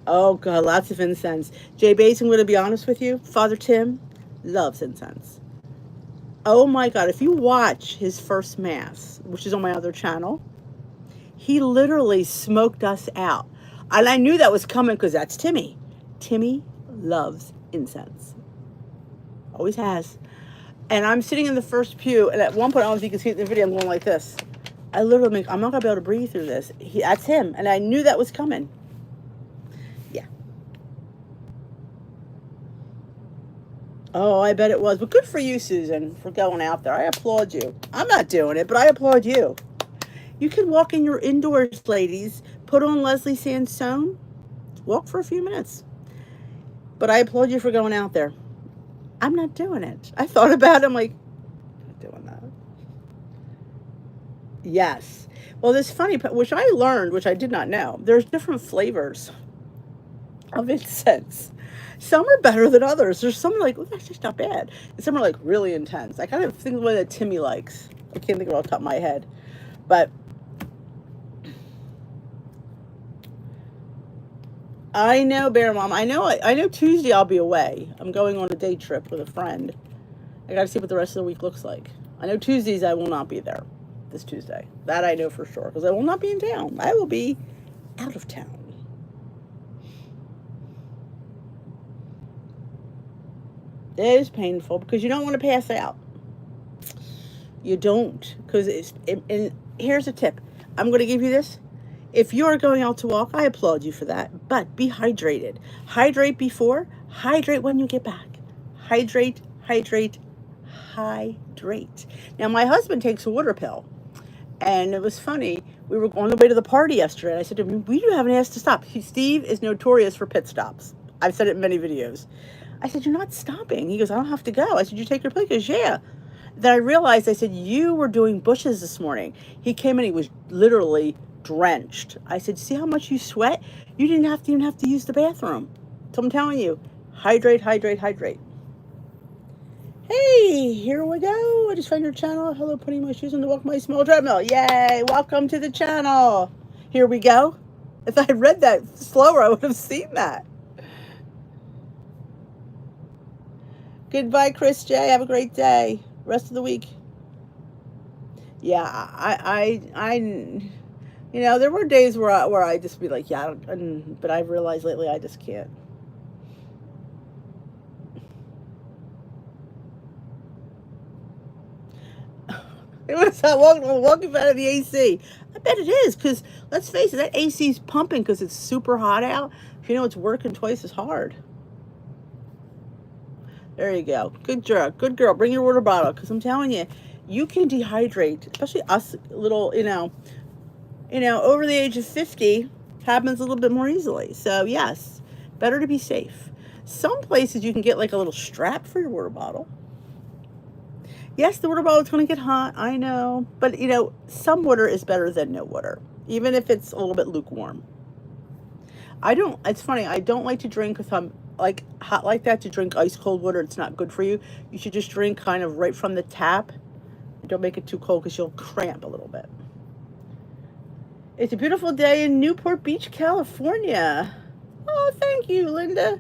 Oh, God, lots of incense. Jay Bates, I'm going to be honest with you. Father Tim loves incense. Oh, my God. If you watch his first Mass, which is on my other channel, he literally smoked us out. And I knew that was coming because that's Timmy. Timmy loves incense. Always has. And I'm sitting in the first pew, and at one point, I don't know if you can see it in the video, I'm going like this. I'm not going to be able to breathe through this. That's him. And I knew that was coming. Yeah. Oh, I bet it was. But good for you, Susan, for going out there. I applaud you. I'm not doing it, but I applaud you. You can walk in your indoors, ladies. Put on Leslie Sansone. Walk for a few minutes. But I applaud you for going out there. I'm not doing it. I thought about it. I'm like, I'm not doing that. Yes. Well, this funny, which I learned, which I did not know, there's different flavors of incense. Some are better than others. There's some like, oh, that's just not bad. And some are like really intense. I kind of think of one that Timmy likes. I can't think of it off the top of my head. But I know, Bear Mom. I know Tuesday I'll be away. I'm going on a day trip with a friend. I got to see what the rest of the week looks like. I know Tuesdays I will not be there this Tuesday. That I know for sure because I will not be in town. I will be out of town. It is painful because you don't want to pass out. You don't, because and here's a tip. I'm going to give you this. If you are going out to walk, I applaud you for that. But be hydrated. Hydrate before, hydrate when you get back. Hydrate, hydrate, hydrate. Now, my husband takes a water pill. And it was funny. We were on the way to the party yesterday. And I said to him, we haven't asked to stop. Steve is notorious for pit stops. I've said it in many videos. I said, you're not stopping. He goes, I don't have to go. I said, you take your pill? He goes, yeah. Then I realized, I said, you were doing bushes this morning. He came in, he was literally drenched. I said, see how much you sweat? You didn't even have to use the bathroom. So I'm telling you, hydrate, hydrate, hydrate. Hey, here we go. I just found your channel. Hello, putting my shoes on to walk my small treadmill. Yay, welcome to the channel. Here we go. If I had read that slower, I would have seen that. Goodbye, Chris J. Have a great day. Rest of the week. Yeah, there were days where I just be like, yeah, but I've realized lately I just can't. It was walking out of the AC. I bet it is, because let's face it, that AC's pumping because it's super hot out. It's working twice as hard. There you go. Good girl. Good girl. Bring your water bottle, because I'm telling you, you can dehydrate, especially us little, over the age of 50, happens a little bit more easily. So yes, better to be safe. Some places you can get like a little strap for your water bottle. Yes, the water bottle is going to get hot, I know. But, some water is better than no water, even if it's a little bit lukewarm. It's funny, I don't like to drink if I'm like hot like that, to drink ice cold water. It's not good for you. You should just drink kind of right from the tap. Don't make it too cold because you'll cramp a little bit. It's a beautiful day in Newport Beach, California. Oh, thank you, Linda.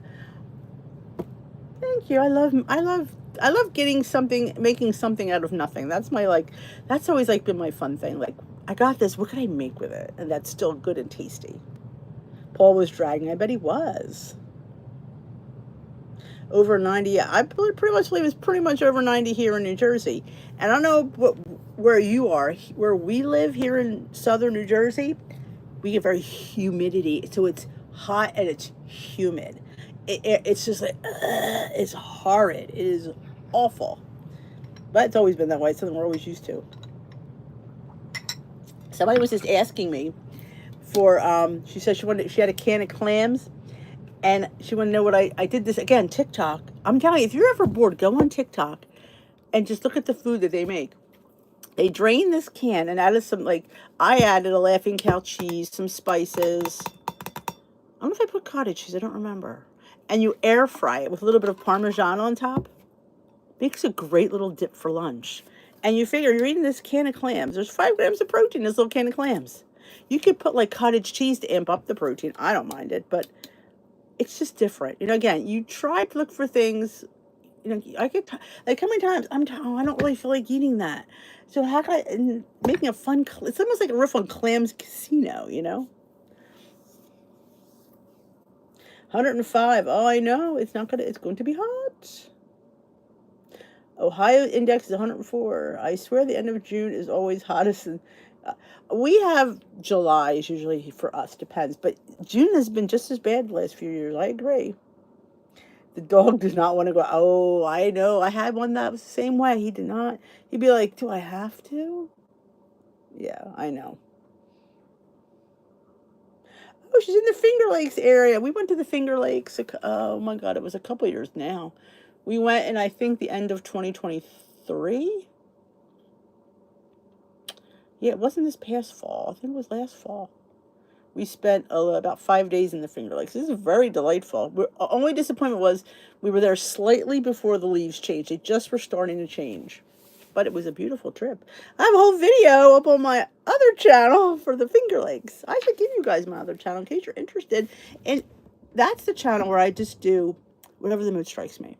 Thank you. I love making something out of nothing. That's always like been my fun thing. Like, I got this, what can I make with it? And that's still good and tasty. Paul was dragging, I bet he was. over 90. Yeah, I pretty much believe it's pretty much over 90 here in New Jersey. And I don't know where you are. Where we live here in southern New Jersey, we get very humidity. So it's hot and it's humid. It's just like, it's horrid. It is awful. But it's always been that way. It's something we're always used to. Somebody was just asking me for, she said she had a can of clams, and she wanted to know what I did this, again, TikTok. I'm telling you, if you're ever bored, go on TikTok and just look at the food that they make. They drain this can and added some, like, I added a Laughing Cow cheese, some spices. I don't know if I put cottage cheese, I don't remember. And you air fry it with a little bit of Parmesan on top. Makes a great little dip for lunch. And you figure you're eating this can of clams. There's 5 grams of protein in this little can of clams. You could put like cottage cheese to amp up the protein. I don't mind it, but it's just different. You know, again, you try to look for things. You know, I get like how many times oh, I don't really feel like eating that. So how can I, and making a fun, it's almost like a riff on Clams Casino, you know? 105. Oh, I know. It's going to be hot. Ohio index is 104. I swear the end of June is always hottest. And we have July is usually for us, depends. But June has been just as bad the last few years. I agree. The dog does not want to go. Oh, I know. I had one that was the same way. He did not. He'd be like, do I have to? Yeah, I know. Oh, she's in the Finger Lakes area. We went to the Finger Lakes. Oh my God, it was a couple years now. We went in, I think, the end of 2023. Yeah, it wasn't this past fall. I think it was last fall. We spent about 5 days in the Finger Lakes. This is very delightful. Our only disappointment was we were there slightly before the leaves changed. They just were starting to change. But it was a beautiful trip. I have a whole video up on my other channel for the Finger Lakes. I should give you guys my other channel in case you're interested. And that's the channel where I just do whatever the mood strikes me.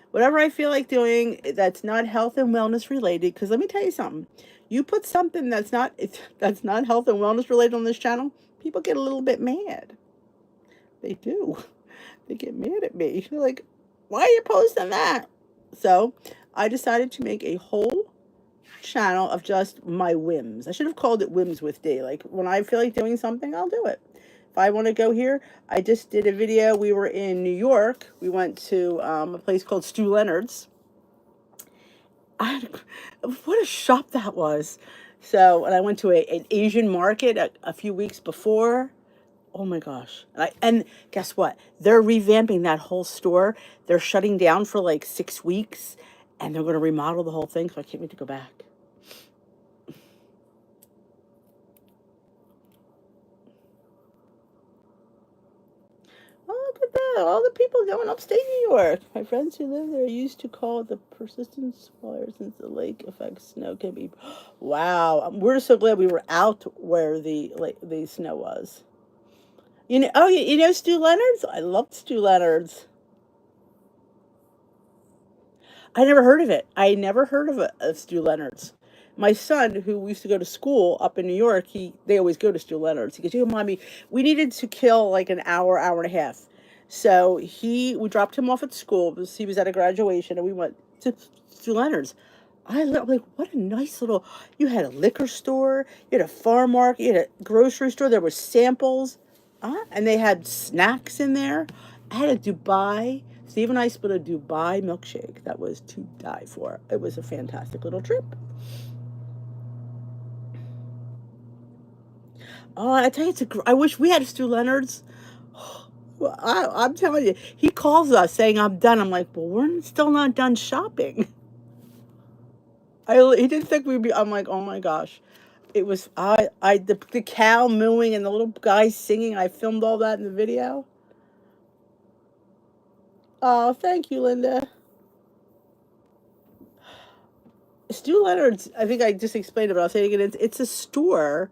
Whatever I feel like doing that's not health and wellness related. Because let me tell you something. You put something that's not health and wellness related on this channel, people get a little bit mad. They do. They get mad at me. They're like, why are you posting that? So I decided to make a whole channel of just my whims. I should have called it Whims with D. Like when I feel like doing something, I'll do it. If I want to go here, I just did a video. We were in New York. We went to a place called Stu Leonard's. What a shop that was. So, and I went to an Asian market a few weeks before. Oh my gosh. And guess what? They're revamping that whole store. They're shutting down for like 6 weeks and they're going to remodel the whole thing. So I can't wait to go back. Oh, look at that. All the people going upstate New York. My friends who live there used to call the persistent fire since the lake affects snow can be. Wow. We're so glad we were out where the snow was. You know, oh, you know Stu Leonard's? I love Stu Leonard's. I never heard of it. I never heard of Stu Leonard's. My son, who used to go to school up in New York, they always go to Stu Leonard's. He goes, "You know, mommy, we needed to kill like an hour, hour and a half." So we dropped him off at school because he was at a graduation, and we went to Stu Leonard's. Like, what a nice little. You had a liquor store, you had a farm market, you had a grocery store. There were samples, and they had snacks in there. I had a Dubai. Steve and I split a Dubai milkshake that was to die for. It was a fantastic little trip. Oh, I tell you, I wish we had Stu Leonard's. Well, I'm telling you, he calls us saying I'm done. I'm like, well, we're still not done shopping. He didn't think we'd be. I'm like, oh my gosh, it was the cow mooing and the little guy singing. I filmed all that in the video. Oh, thank you, Linda. Stu Leonard's, I think I just explained it, but I'll say it again. It's a store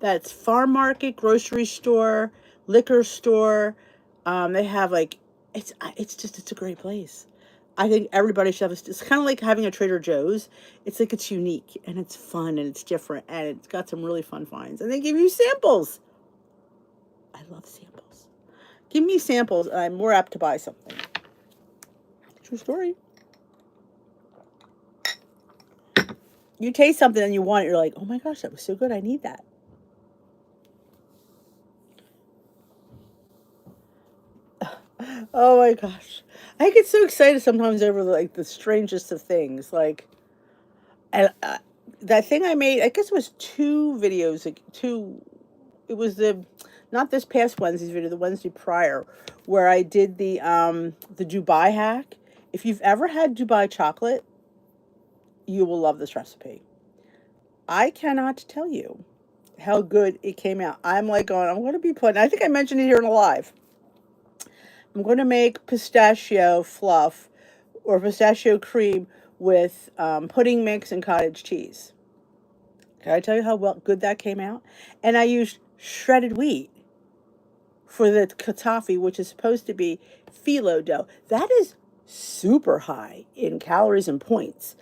that's farm market, grocery store, liquor store. They have like, it's a great place. I think everybody should have it's kind of like having a Trader Joe's. It's like it's unique and it's fun and it's different and it's got some really fun finds. And they give you samples. I love samples. Give me samples and I'm more apt to buy something. True story. You taste something and you want it, you're like, oh my gosh, that was so good, I need that. Oh my gosh. I get so excited sometimes over like the strangest of things. Like, and that thing I made, I guess it was two videos, like two, it was not this past Wednesday's video, the Wednesday prior, where I did the Dubai hack. If you've ever had Dubai chocolate, you will love this recipe. I cannot tell you how good it came out. I'm like going, I'm going to be putting, I think I mentioned it here in a live. I'm going to make pistachio fluff or pistachio cream with pudding mix and cottage cheese. Can I tell you how good that came out? And I used shredded wheat for the katafi, which is supposed to be phyllo dough. That is super high in calories and points.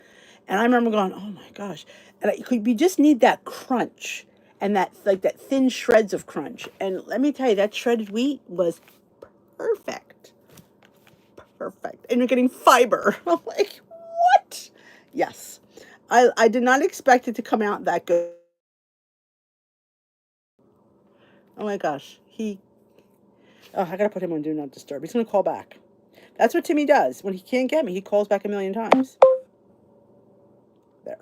And I remember going, oh my gosh. And you just need that crunch and that like that thin shreds of crunch. And let me tell you, that shredded wheat was perfect. Perfect. And you're getting fiber. I'm like, what? Yes. I did not expect it to come out that good. Oh my gosh. Oh, I gotta put him on Do Not Disturb. He's gonna call back. That's what Timmy does. When he can't get me, he calls back a million times. There.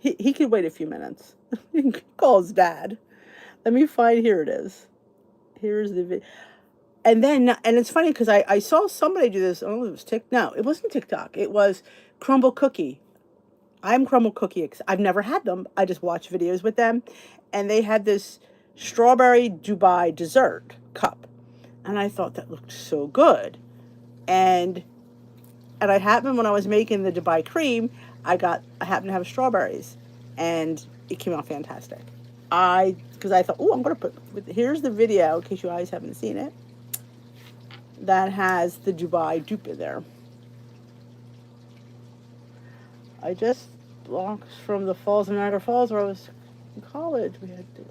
He could wait a few minutes. He calls dad. Let me find, here it is. Here's the video. And then, and it's funny because I saw somebody do this. Oh, it was no, it wasn't TikTok. It was Crumble Cookie. I'm Crumble Cookie. I've never had them. I just watch videos with them. And they had this strawberry Dubai dessert cup. And I thought that looked so good. And I happened, when I was making the Dubai cream, I happened to have strawberries. And it came out fantastic. Because I thought, oh, I'm going to here's the video, in case you guys haven't seen it, that has the Dubai dupe in there. I just walked from the Falls of Niagara Falls where I was in college. We had to,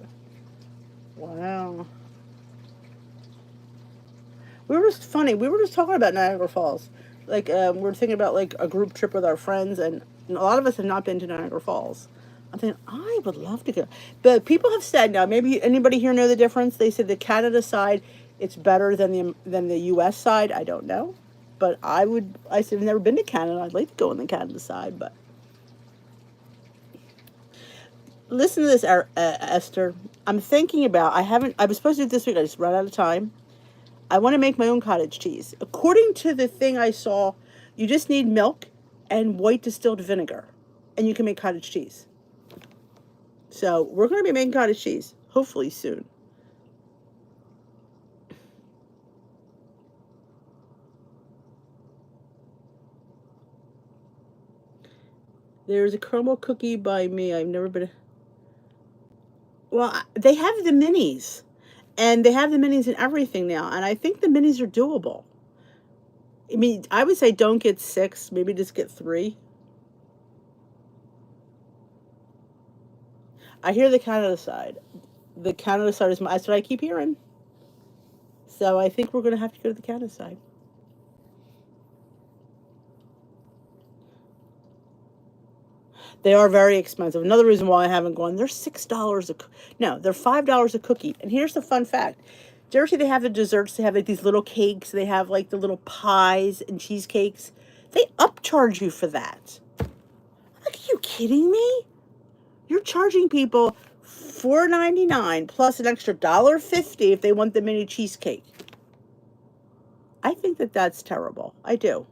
wow. We were just talking about Niagara Falls. Like, we were thinking about like a group trip with our friends, and a lot of us have not been to Niagara Falls. I'm thinking, I would love to go. But people have said, now, maybe anybody here know the difference? They said the Canada side, it's better than the U.S. side. I don't know. But I said, I've never been to Canada. I'd like to go on the Canada side, but. Listen to this, Esther. I'm thinking about, I was supposed to do it this week. I just ran out of time. I want to make my own cottage cheese. According to the thing I saw, you just need milk and white distilled vinegar, and you can make cottage cheese. So we're going to be making cottage cheese, hopefully soon. There's a crumble cookie by me. I've never been. Well, they have the minis. And they have the minis and everything now. And I think the minis are doable. I mean, I would say don't get 6. Maybe just get 3. I hear the Canada side. The Canada side that's what I keep hearing. So I think we're going to have to go to the Canada side. They are very expensive. Another reason why I haven't gone, they're $6 no, they're $5 a cookie. And here's the fun fact. Jersey, they have the desserts. They have like these little cakes. They have like the little pies and cheesecakes. They upcharge you for that. Like, are you kidding me? You're charging people $4.99 plus an extra $1.50 if they want the mini cheesecake. I think that's terrible. I do.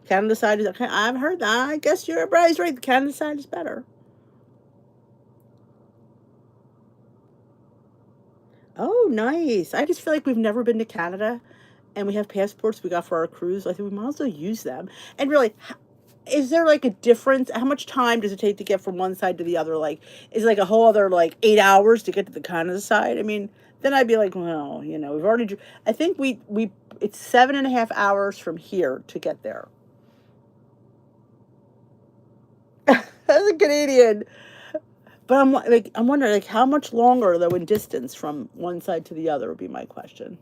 Canada side is okay. I've heard that. I guess you're right. The Canada side is better. Oh, nice. I just feel like we've never been to Canada, and we have passports we got for our cruise. I think we might as well use them. And really, is there like a difference? How much time does it take to get from one side to the other? Like, is it like a whole other like 8 hours to get to the Canada side? I mean, then I'd be like, well, we've already. I think it's 7.5 hours from here to get there. As a Canadian. But I'm wondering, like, how much longer, though, in distance from one side to the other would be my question.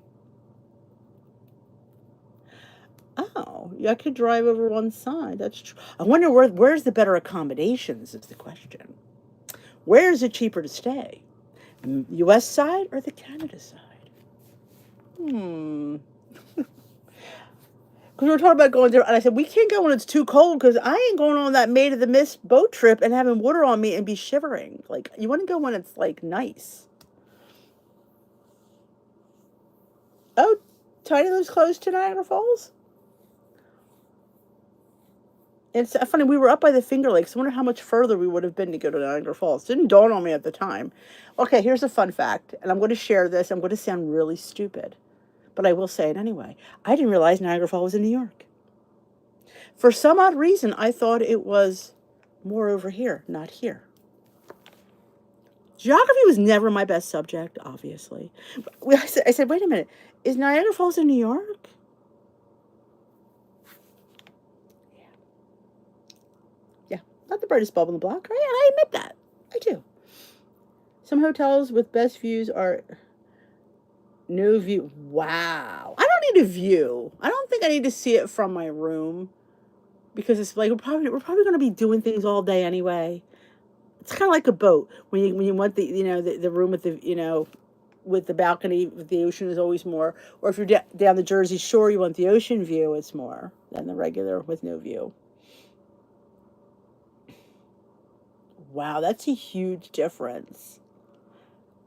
Wow. Yeah, I could drive over one side. That's true. I wonder where's the better accommodations is the question. Where is it cheaper to stay? U.S. side or the Canada side? Hmm. Because we were talking about going there, and I said, we can't go when it's too cold because I ain't going on that Maid of the Mist boat trip and having water on me and be shivering. Like, you want to go when it's, like, nice. Oh, Tiny lives close to Niagara Falls? It's funny, we were up by the Finger Lakes. I wonder how much further we would have been to go to Niagara Falls. Didn't dawn on me at the time. Okay, here's a fun fact, and I'm going to share this. I'm going to sound really stupid, but I will say it anyway. I didn't realize Niagara Falls was in New York. For some odd reason, I thought it was more over here, not here. Geography was never my best subject, obviously. I said, wait a minute, is Niagara Falls in New York? Yeah, not the brightest bulb in the block, right? And I admit that. I do. Some hotels with best views are no view. Wow. I don't need a view. I don't think I need to see it from my room because it's like we're probably going to be doing things all day anyway. It's kind of like a boat when you want the room with with the balcony with the ocean is always more. Or if you're down the Jersey Shore, you want the ocean view. It's more than the regular with no view. Wow, that's a huge difference.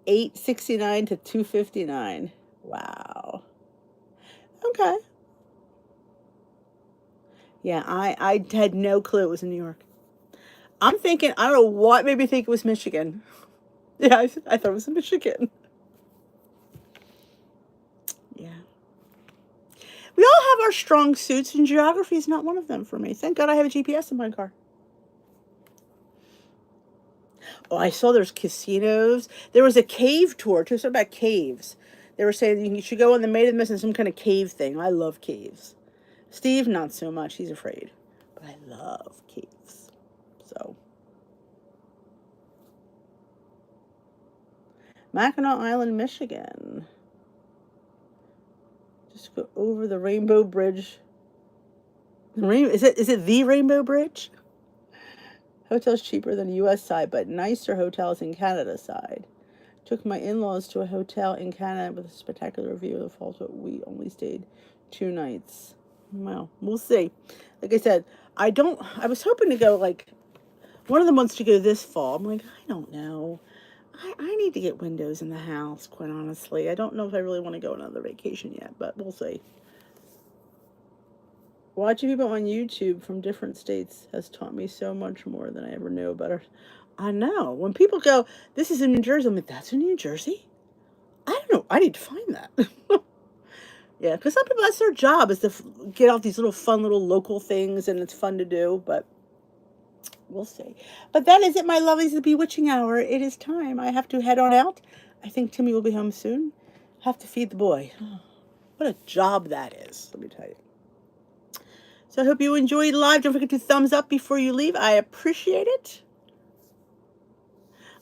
869 to 259. Wow. Okay. Yeah, I had no clue it was in New York. I'm thinking, I don't know what made me think it was Michigan. Yeah, I thought it was in Michigan. Yeah. We all have our strong suits, and geography is not one of them for me. Thank God I have a GPS in my car. Oh, I saw there's casinos. There was a cave tour, too. Something about caves. They were saying you should go on the Maid of the Mist in some kind of cave thing. I love caves. Steve, not so much. He's afraid. But I love caves. So. Mackinac Island, Michigan. Just go over the Rainbow Bridge. Is it the Rainbow Bridge? Hotels cheaper than the U.S. side, but nicer hotels in Canada side. Took my in-laws to a hotel in Canada with a spectacular view of the falls, but we only stayed 2 nights. Well, we'll see. Like I said, I was hoping to go, like, one of them wants to go this fall. I'm like, I don't know. I need to get windows in the house, quite honestly. I don't know if I really want to go on another vacation yet, but we'll see. Watching people on YouTube from different states has taught me so much more than I ever knew about it. I know. When people go, this is in New Jersey, I'm like, that's in New Jersey? I don't know. I need to find that. Yeah, because some people, that's their job, is to get out these little fun little local things, and it's fun to do, but we'll see. But that is it, my lovelies, the bewitching hour. It is time. I have to head on out. I think Timmy will be home soon. Have to feed the boy. What a job that is, let me tell you. So I hope you enjoyed live. Don't forget to thumbs up before you leave. I appreciate it.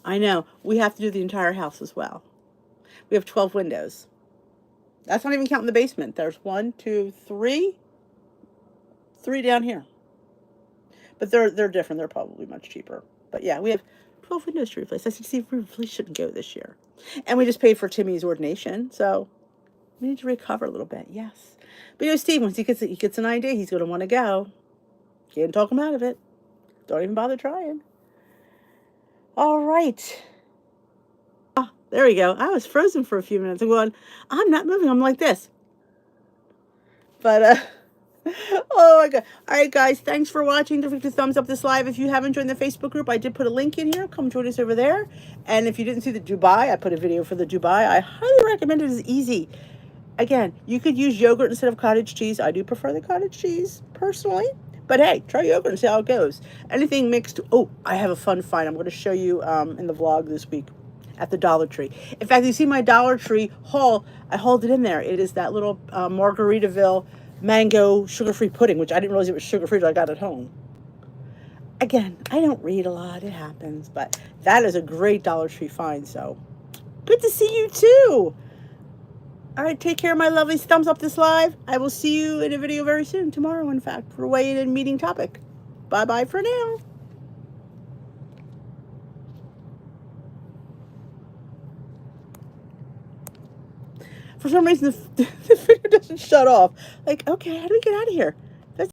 I know. We have to do the entire house as well. We have 12 windows. That's not even counting the basement. There's 1, 2, 3. 3 down here. But they're different. They're probably much cheaper. But yeah, we have 12 windows to replace. I said, Steve, we really shouldn't go this year. And we just paid for Timmy's ordination. So we need to recover a little bit. Yes. But Steve, once he gets an idea, he's going to want to go. Can't talk him out of it. Don't even bother trying. All right. Oh, there we go. I was frozen for a few minutes. I'm going, I'm not moving. I'm like this. But, oh my God. All right, guys. Thanks for watching. Don't forget to thumbs up this live. If you haven't joined the Facebook group, I did put a link in here. Come join us over there. And if you didn't see the Dubai, I put a video for the Dubai. I highly recommend it. It's easy. Again, you could use yogurt instead of cottage cheese. I do prefer the cottage cheese, personally. But hey, try yogurt and see how it goes. Anything mixed. Oh, I have a fun find. I'm going to show you in the vlog this week at the Dollar Tree. In fact, you see my Dollar Tree haul. I hauled it in there. It is that little Margaritaville mango sugar-free pudding, which I didn't realize it was sugar-free until I got it home. Again, I don't read a lot. It happens. But that is a great Dollar Tree find. So good to see you, too. All right, take care, my lovelies. Thumbs up this live. I will see you in a video very soon, tomorrow, in fact, for weigh-in and meeting topic. Bye-bye for now. For some reason, the video doesn't shut off. Like, okay, how do we get out of here?